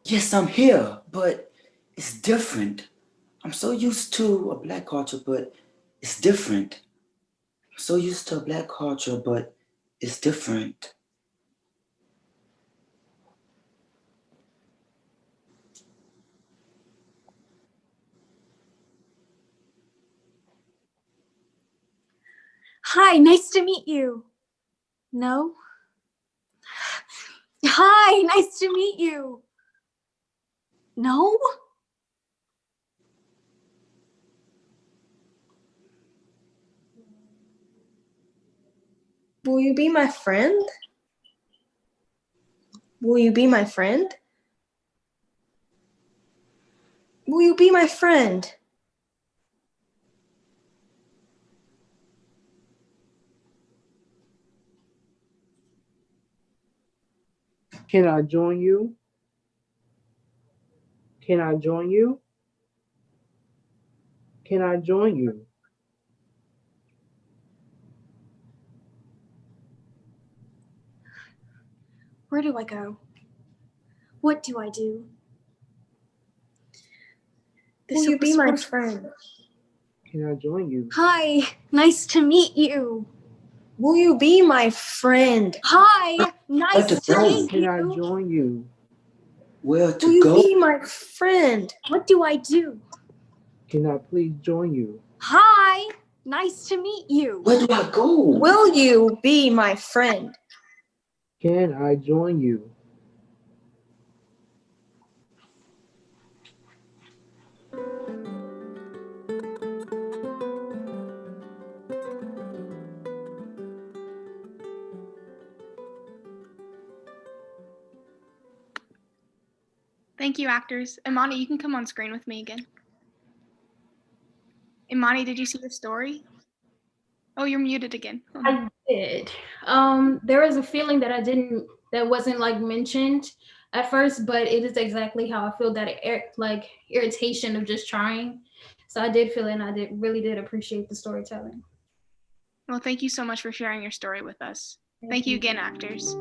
S6: Yes, I'm here, but it's different. I'm so used to a Black culture, but it's different. I'm so used to a Black culture, but it's different.
S5: Hi, nice to meet you. No? Hi, nice to meet you. No?
S9: Will you be my friend? Will you be my friend? Will you be my friend?
S20: Can I join you? Can I join you? Can I join you?
S5: Where do I go? What do I do?
S9: Will you be my friend?
S20: Can I join you?
S5: Hi, nice to meet you.
S9: Will you be my friend?
S5: Hi, nice to meet
S20: Can I
S5: you.
S20: join you?
S6: Where
S9: Will
S6: to
S9: you
S6: go?
S9: be my friend?
S5: What do I do?
S20: Can I please join you?
S5: Hi, nice to meet you.
S6: Where do I go?
S9: Will you be my friend?
S20: Can I join you?
S1: Thank you, actors. Imani, you can come on screen with me again. Imani, did you see the story? Oh, you're muted again.
S2: I did. There was a feeling that wasn't like mentioned at first, but it is exactly how I feel, that like irritation of just trying. So I did feel it, and I really did appreciate the storytelling.
S1: Well, thank you so much for sharing your story with us. Thank you again, actors.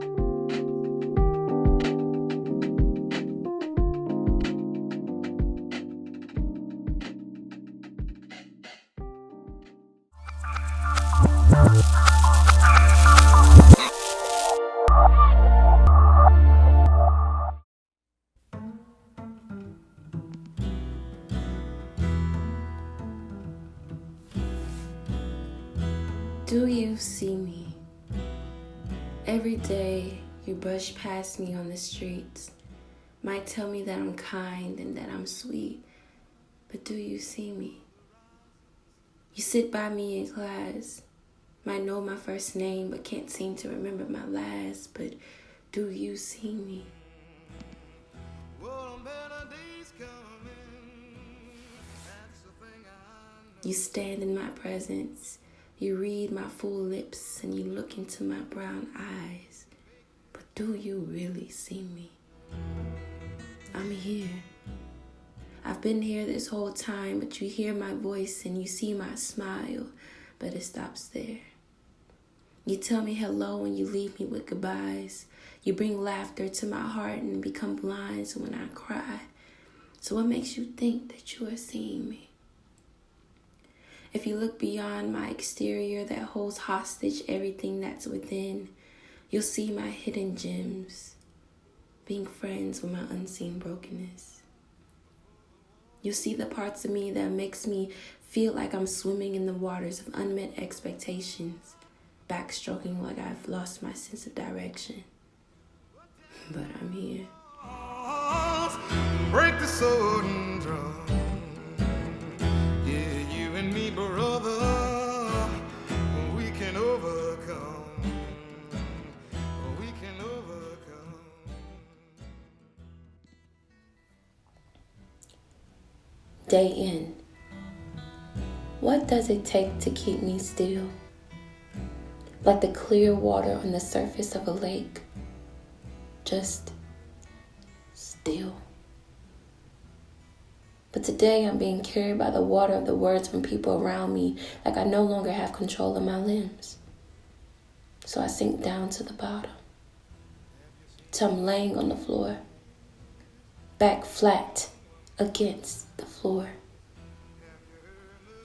S4: Do you see me? Every day you brush past me on the streets, might tell me that I'm kind and that I'm sweet, but do you see me? You sit by me in class, might know my first name but can't seem to remember my last, but do you see me? You stand in my presence, you read my full lips, and you look into my brown eyes. But do you really see me? I'm here. I've been here this whole time, but you hear my voice and you see my smile, but it stops there. You tell me hello and you leave me with goodbyes. You bring laughter to my heart and become blind when I cry. So what makes you think that you are seeing me? If you look beyond my exterior that holds hostage everything that's within, you'll see my hidden gems, being friends with my unseen brokenness. You'll see the parts of me that makes me feel like I'm swimming in the waters of unmet expectations, backstroking like I've lost my sense of direction. But I'm here.
S21: Break the sword and drum. Yeah, you and me, brother, we can overcome. We can overcome.
S4: Day in. What does it take to keep me still? Like the clear water on the surface of a lake. Just still. But today I'm being carried by the water of the words from people around me, like I no longer have control of my limbs. So I sink down to the bottom. So I'm laying on the floor, back flat against the floor.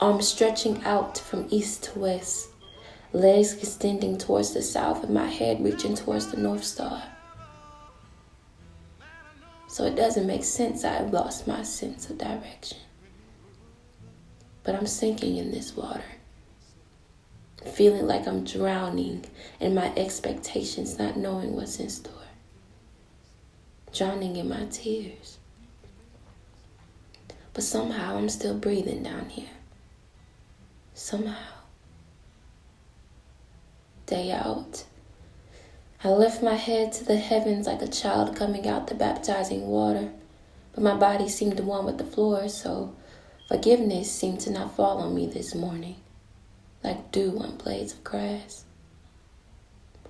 S4: Arms stretching out from east to west, legs extending towards the south and my head reaching towards the North Star. So it doesn't make sense I've lost my sense of direction. But I'm sinking in this water, feeling like I'm drowning in my expectations, not knowing what's in store. Drowning in my tears. But somehow I'm still breathing down here. Somehow. Day out. I lift my head to the heavens like a child coming out the baptizing water, but my body seemed one with the floor, so forgiveness seemed to not fall on me this morning, like dew on blades of grass.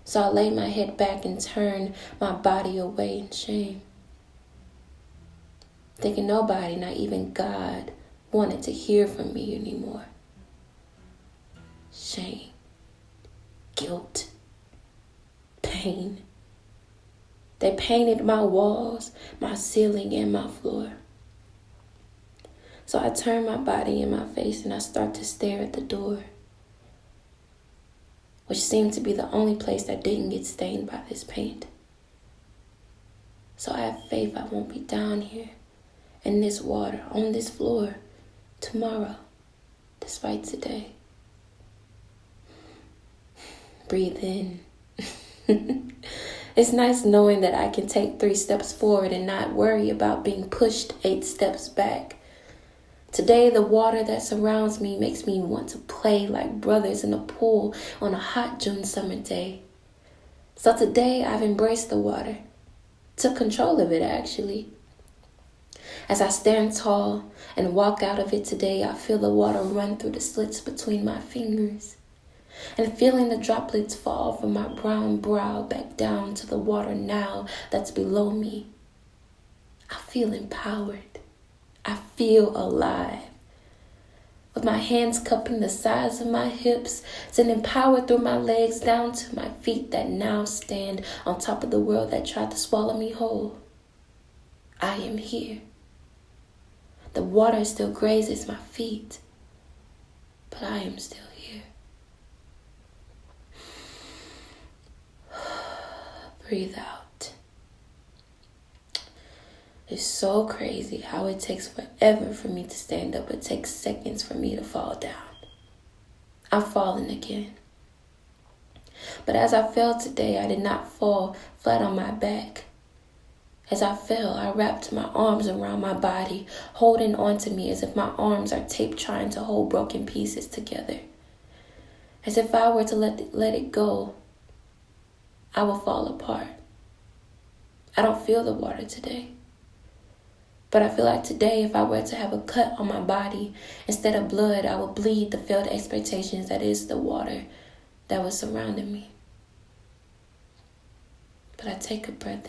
S4: So I laid my head back and turned my body away in shame, thinking nobody, not even God, wanted to hear from me anymore. Shame, guilt, pain. They painted my walls, my ceiling, and my floor. So I turned my body and my face and I start to stare at the door, which seemed to be the only place that didn't get stained by this paint. So I have faith I won't be down here in this water, on this floor, tomorrow, despite today. Breathe in. It's nice knowing that I can take 3 steps forward and not worry about being pushed 8 steps back. Today, the water that surrounds me makes me want to play like brothers in a pool on a hot June summer day. So today, I've embraced the water, took control of it actually. As I stand tall and walk out of it today, I feel the water run through the slits between my fingers. And feeling the droplets fall from my brown brow back down to the water now that's below me, I feel empowered. I feel alive. With my hands cupping the sides of my hips, sending power through my legs down to my feet that now stand on top of the world that tried to swallow me whole. I am here. The water still grazes my feet, but I am still here. Breathe out. It's so crazy how it takes forever for me to stand up. It takes seconds for me to fall down. I've fallen again. But as I fell today, I did not fall flat on my back. As I fell, I wrapped my arms around my body, holding on to me as if my arms are taped trying to hold broken pieces together. As if I were to let it go, I will fall apart. I don't feel the water today. But I feel like today, if I were to have a cut on my body, instead of blood, I would bleed the failed expectations that is the water that was surrounding me. But I take a breath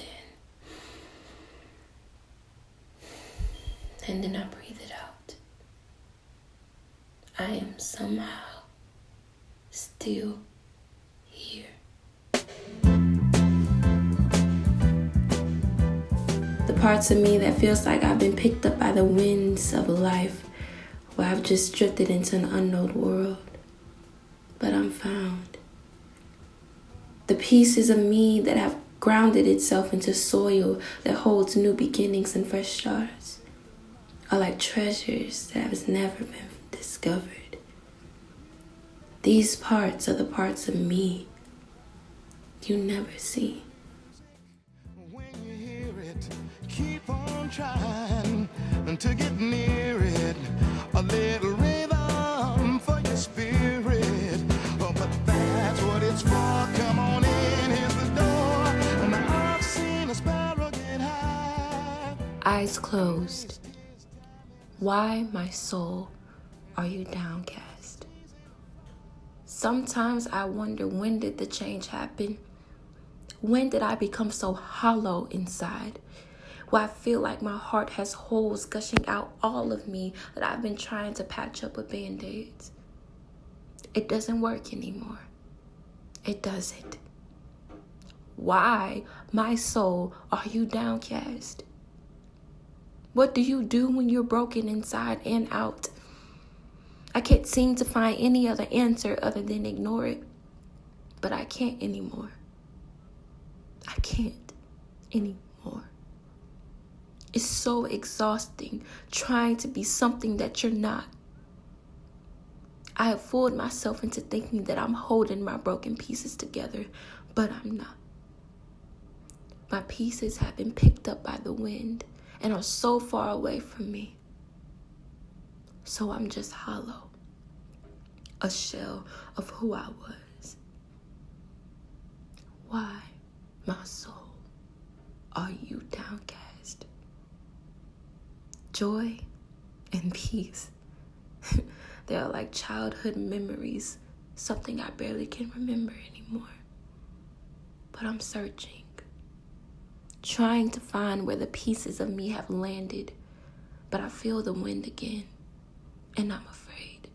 S4: in, and then I breathe it out. I am somehow still here. The parts of me that feels like I've been picked up by the winds of life, where I've just drifted into an unknown world, but I'm found. The pieces of me that have grounded itself into soil that holds new beginnings and fresh starts are like treasures that have never been discovered. These parts are the parts of me you never see.
S21: Keep on trying to get near it. A little rhythm for your spirit. Oh, but that's what it's for. Come on in, here's the door. And I've seen a sparrow get high.
S4: Eyes closed. Why, my soul, are you downcast? Sometimes I wonder, when did the change happen? When did I become so hollow inside? Where I feel like my heart has holes gushing out all of me that I've been trying to patch up with Band-Aids. It doesn't work anymore. It doesn't. Why, my soul, are you downcast? What do you do when you're broken inside and out? I can't seem to find any other answer other than ignore it. But I can't anymore. I can't anymore. It's so exhausting trying to be something that you're not. I have fooled myself into thinking that I'm holding my broken pieces together, but I'm not. My pieces have been picked up by the wind and are so far away from me. So I'm just hollow, a shell of who I was. Why, my soul, are you downcast? Joy and peace. They are like childhood memories, something I barely can remember anymore. but I'm searching, trying to find where the pieces of me have landed, but I feel the wind again, and I'm afraid.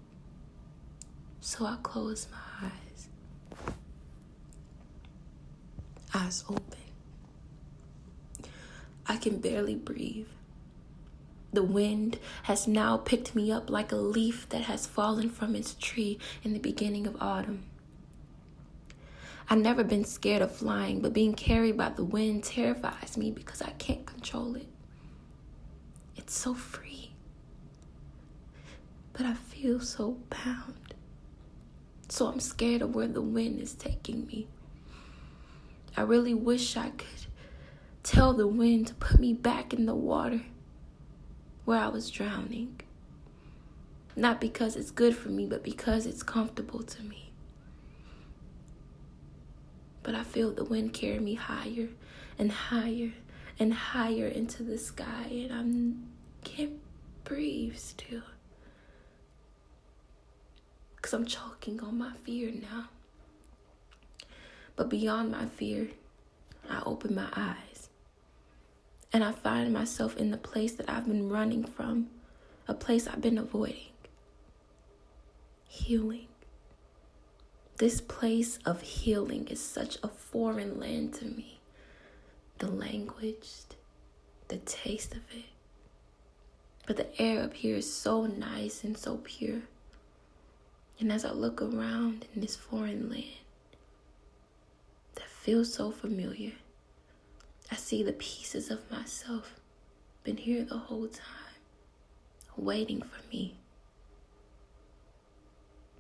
S4: So I close my eyes. Eyes open. I can barely breathe. The wind has now picked me up like a leaf that has fallen from its tree in the beginning of autumn. I've never been scared of flying, but being carried by the wind terrifies me because I can't control it. It's so free, but I feel so bound. So I'm scared of where the wind is taking me. I really wish I could tell the wind to put me back in the water where I was drowning. Not because it's good for me, but because it's comfortable to me. But I feel the wind carry me higher and higher and higher into the sky, and I can't breathe still. Because I'm choking on my fear now. But beyond my fear, I open my eyes. And I find myself in the place that I've been running from, a place I've been avoiding. Healing. This place of healing is such a foreign land to me. The language, the taste of it. But the air up here is so nice and so pure. And as I look around in this foreign land that feels so familiar, I see the pieces of myself been here the whole time, waiting for me.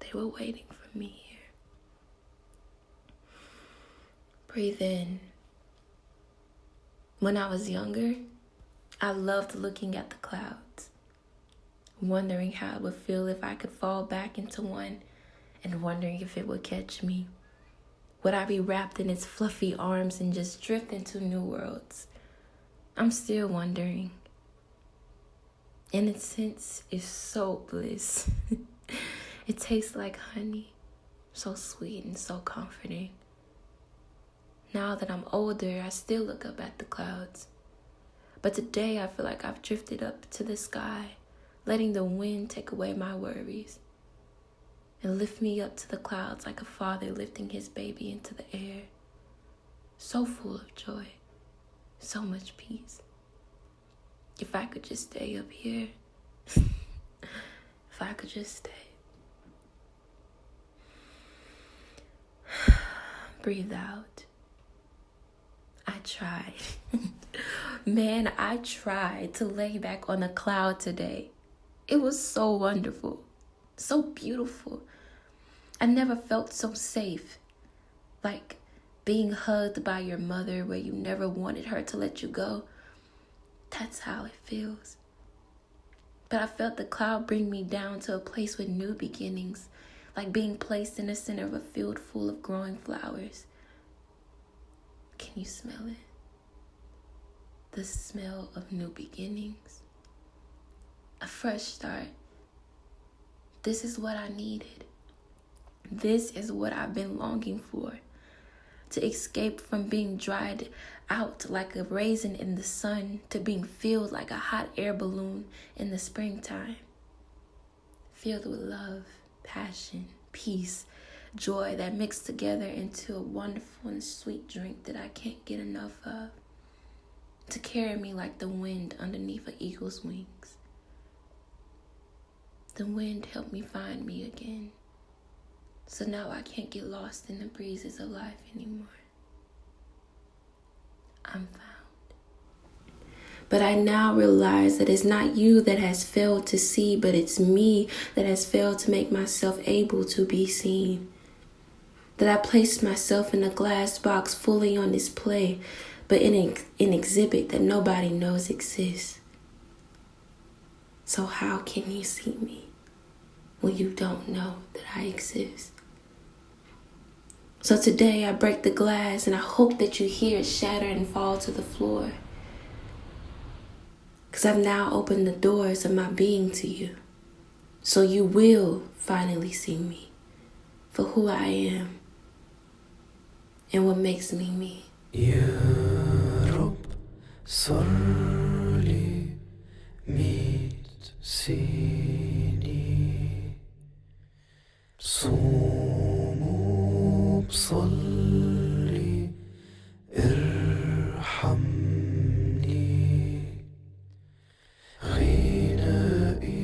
S4: They were waiting for me here. Breathe in. When I was younger, I loved looking at the clouds, wondering how it would feel if I could fall back into one, and wondering if it would catch me. Would I be wrapped in its fluffy arms and just drift into new worlds? I'm still wondering. Innocence is so bliss. It tastes like honey, so sweet and so comforting. Now that I'm older, I still look up at the clouds. But today I feel like I've drifted up to the sky, letting the wind take away my worries and lift me up to the clouds like a father lifting his baby into the air. So full of joy, so much peace. If I could just stay up here, if I could just stay. Breathe out. I tried. Man, I tried to lay back on a cloud today. It was so wonderful, so beautiful. I never felt so safe, like being hugged by your mother where you never wanted her to let you go. That's how it feels. But I felt the cloud bring me down to a place with new beginnings, like being placed in the center of a field full of growing flowers. Can you smell it? The smell of new beginnings. A fresh start. This is what I needed. This is what I've been longing for. To escape from being dried out like a raisin in the sun to being filled like a hot air balloon in the springtime. Filled with love, passion, peace, joy that mix together into a wonderful and sweet drink that I can't get enough of. To carry me like the wind underneath an eagle's wings. The wind helped me find me again. So now I can't get lost in the breezes of life anymore. I'm found. But I now realize that it's not you that has failed to see, but it's me that has failed to make myself able to be seen. That I placed myself in a glass box fully on display, but in an exhibit that nobody knows exists. So how can you see me when you don't know that I exist? So today I break the glass and I hope that you hear it shatter and fall to the floor. Because I've now opened the doors of my being to you. So you will finally see me for who I am. and what makes me me.
S7: صلي 100 سنة صوم بصلي ارحمني غنائي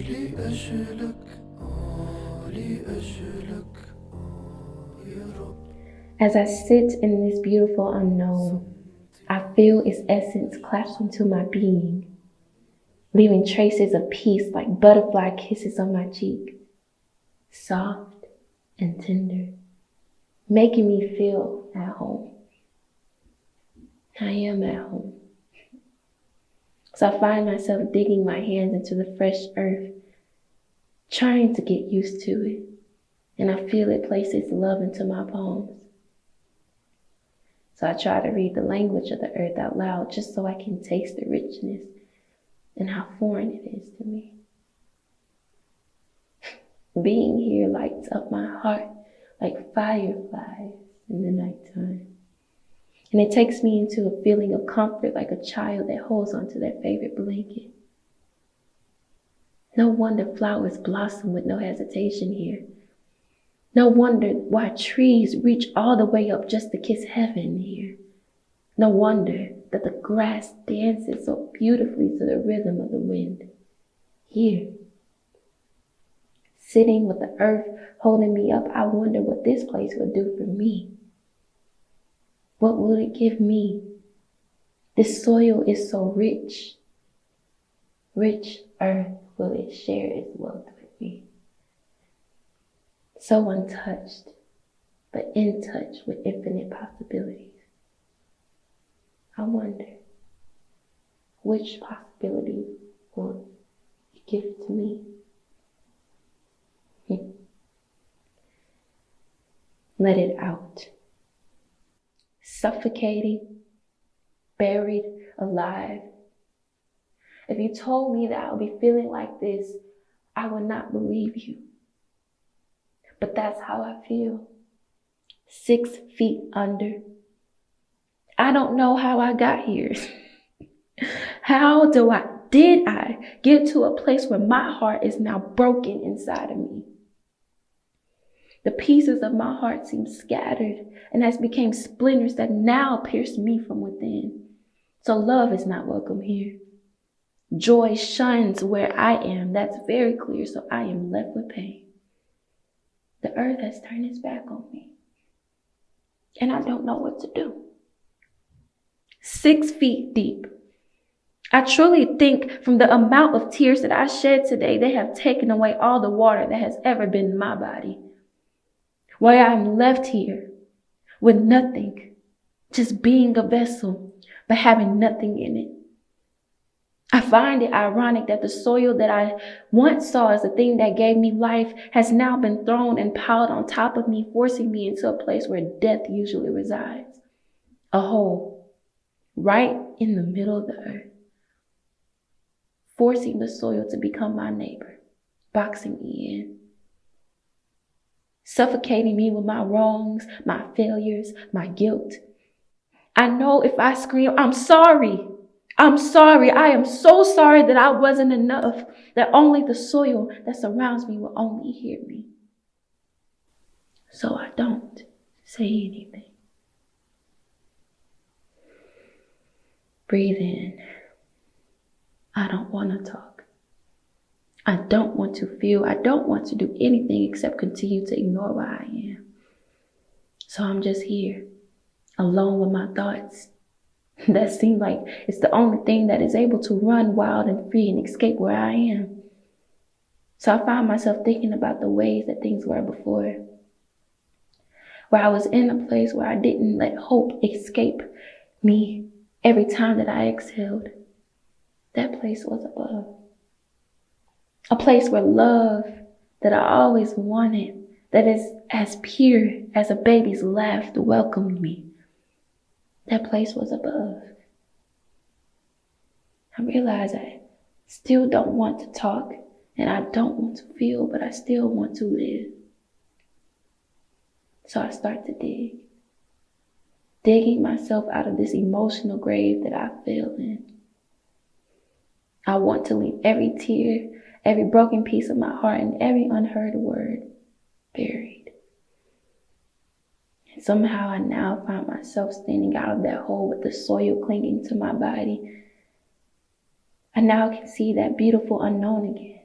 S7: لأجلك لأجلك يا رب.
S14: As I sit in this beautiful unknown, I feel its essence clasp into my being, leaving traces of peace like butterfly kisses on my cheek, soft and tender, making me feel at home. I am at home. So I find myself digging my hands into the fresh earth, trying to get used to it, and I feel it place its love into my palms. So I try to read the language of the earth out loud just so I can taste the richness and how foreign it is to me. Being here lights up my heart like fireflies in the nighttime. And it takes me into a feeling of comfort like a child that holds onto their favorite blanket. No wonder flowers blossom with no hesitation here. No wonder why trees reach all the way up just to kiss heaven here. No wonder that the grass dances so beautifully to the rhythm of the wind here. Sitting with the earth holding me up, I wonder what this place would do for me. What will it give me? This soil is so rich. Rich earth will it share its wealth with me. So untouched, but in touch with infinite possibilities. I wonder, which possibility will you give to me? Let it out. Suffocating, buried, alive. If you told me that I would be feeling like this, I would not believe you. But that's how I feel. 6 feet under. I don't know how I got here. How did I get to a place where my heart is now broken inside of me? The pieces of my heart seem scattered and has become splinters that now pierce me from within. So love is not welcome here. Joy shuns where I am. That's very clear. So I am left with pain. The earth has turned its back on me. And I don't know what to do. 6 feet deep. I truly think from the amount of tears that I shed today, they have taken away all the water that has ever been in my body. Why I'm left here with nothing, just being a vessel, but having nothing in it. I find it ironic that the soil that I once saw as the thing that gave me life has now been thrown and piled on top of me, forcing me into a place where death usually resides. A hole right in the middle of the earth, forcing the soil to become my neighbor, boxing me in, suffocating me with my wrongs, my failures, my guilt. I know if I scream, I'm sorry. I'm sorry. I am so sorry that I wasn't enough, that only the soil that surrounds me will only hear me. So I don't say anything. Breathe in. I don't want to talk. I don't want to feel. I don't want to do anything except continue to ignore where I am. So I'm just here, alone with my thoughts. That seem like it's the only thing that is able to run wild and free and escape where I am. So I find myself thinking about the ways that things were before, where I was in a place where I didn't let hope escape me every time that I exhaled. That place was above. A place where love that I always wanted, that is as pure as a baby's laugh, welcomed me. That place was above. I realize I still don't want to talk and I don't want to feel, but I still want to live. So I start to dig.
S4: digging myself out of this emotional grave that I fell in. I want to leave every tear, every broken piece of my heart, and every unheard word buried. And somehow I now find myself standing out of that hole with the soil clinging to my body. I now can see that beautiful unknown again.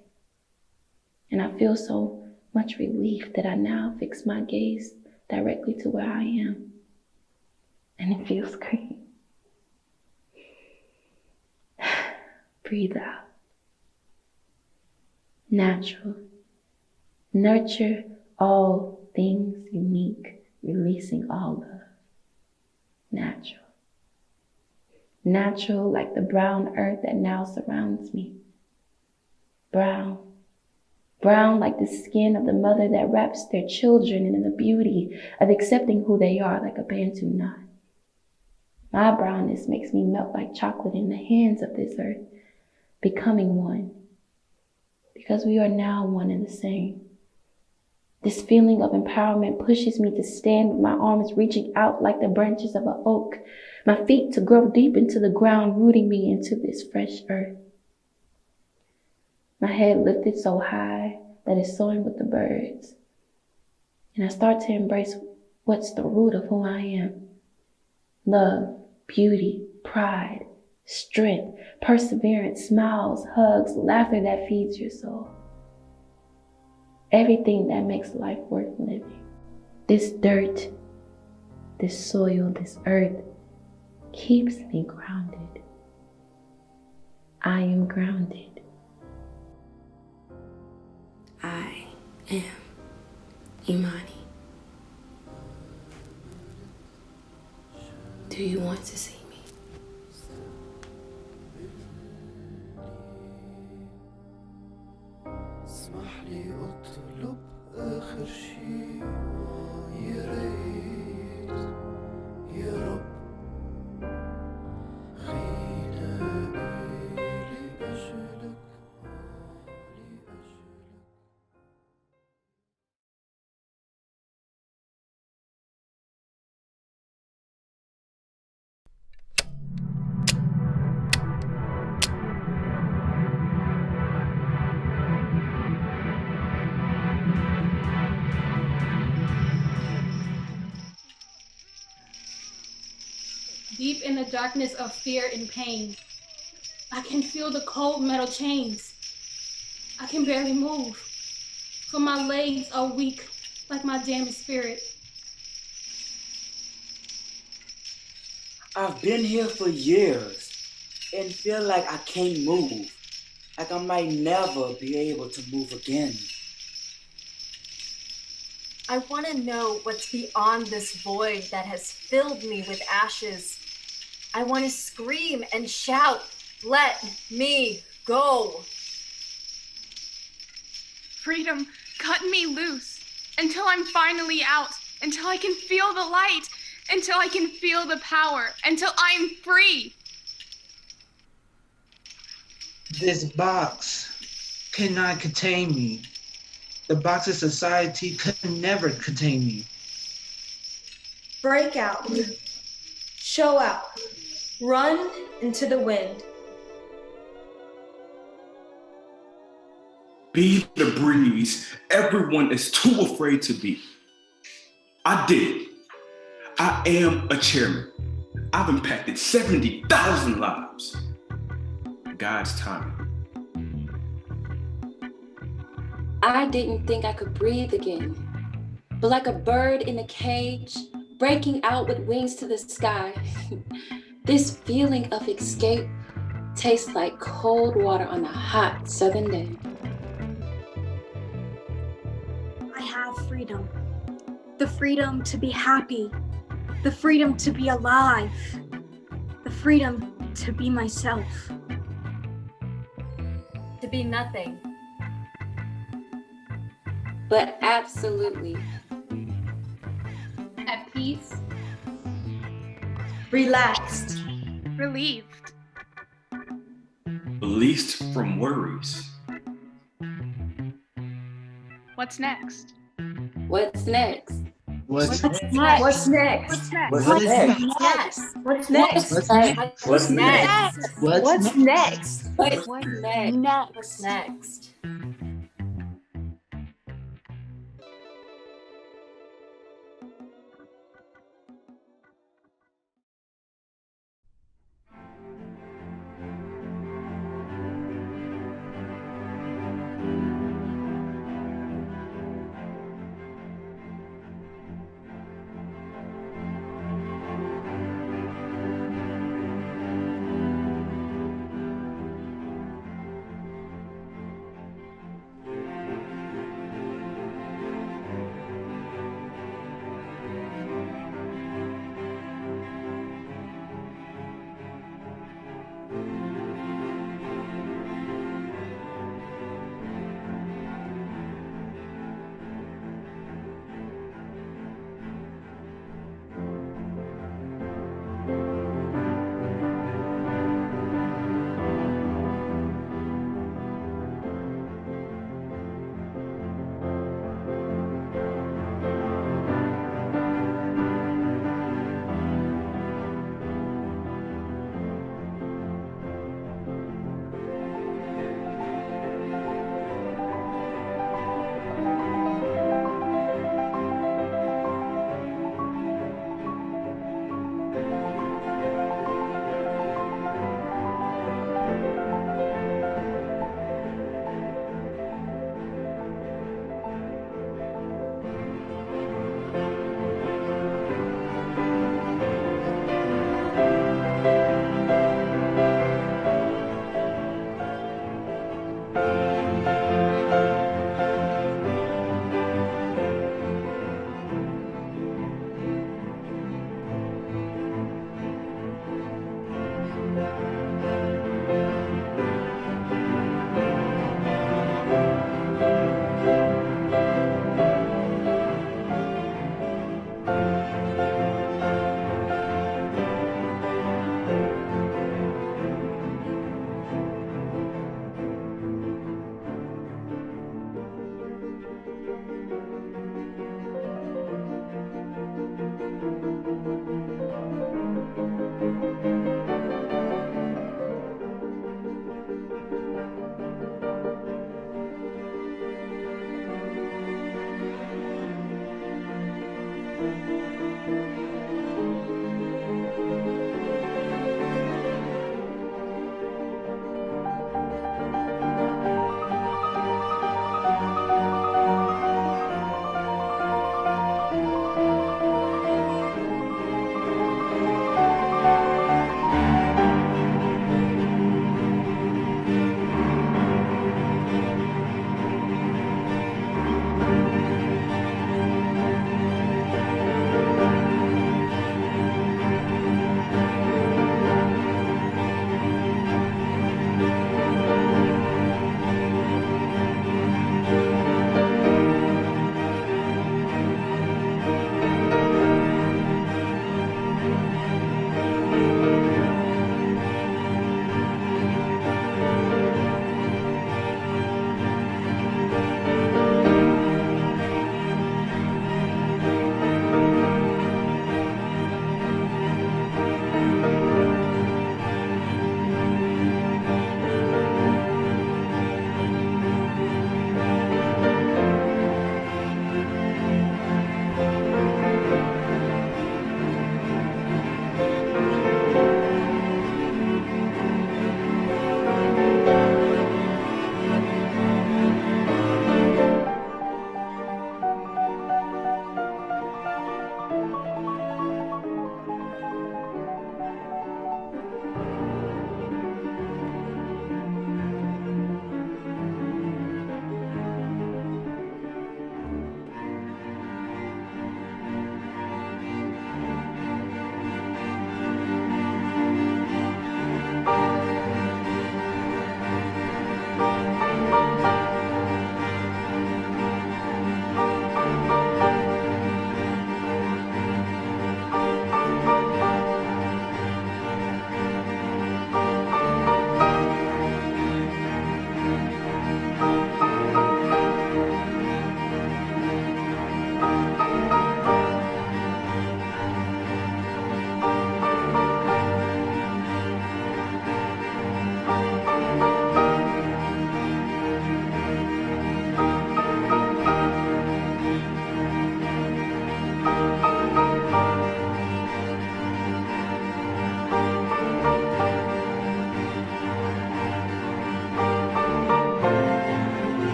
S4: And I feel so much relief that I now fix my gaze directly to where I am. And it feels great. Breathe out. Natural. Nurture all things unique, releasing all love. Natural. Natural like the brown earth that now surrounds me. Brown. Brown like the skin of the mother that wraps their children in the beauty of accepting who they are like a Bantu knot. My brownness makes me melt like chocolate in the hands of this earth, becoming one. Because we are now one and the same. This feeling of empowerment pushes me to stand with my arms reaching out like the branches of an oak, my feet to grow deep into the ground, rooting me into this fresh earth. My head lifted so high that it's soaring with the birds. And I start to embrace what's the root of who I am. Love, beauty, pride, strength, perseverance, smiles, hugs, laughter that feeds your soul. Everything that makes life worth living. This dirt, this soil, this earth keeps me grounded. I am grounded. I am Imani. Do you want to see me?
S7: اسمح لي اطلب اخر شي يا ريت يا رب غنائي لأجلك
S2: Deep in the darkness of fear and pain, I can feel the cold metal chains. I can barely move, for my legs are weak like my damaged spirit.
S6: I've been here for years and feel like I can't move, like I might never be able to move again.
S3: I want to know what's beyond this void that has filled me with ashes. I want to scream and shout, let me go.
S1: Freedom, cut me loose until I'm finally out, until I can feel the light, until I can feel the power, until I'm free.
S20: This box cannot contain me. The box of society could never contain me.
S9: Break out. Show out. Run into the wind.
S8: Be the breeze everyone is too afraid to be. I did it. I am a chairman. I've impacted 70,000 lives. God's timing.
S4: I didn't think I could breathe again, but like a bird in a cage, breaking out with wings to the sky, this feeling of escape tastes like cold water on a hot southern day.
S5: I have freedom. The freedom to be happy. The freedom to be alive. The freedom to be myself.
S3: To be nothing.
S4: But absolutely.
S2: At peace.
S9: Relaxed.
S1: Relieved.
S8: Released from worries.
S1: What's next?
S4: What's next?
S20: What's
S3: What's
S20: next?
S3: next?
S9: What's next?
S6: What's
S20: What is
S6: next?
S20: next?
S9: What's next?
S20: What's next?
S6: What's next?
S20: What's
S9: What's
S20: next?
S9: next?
S3: What's next?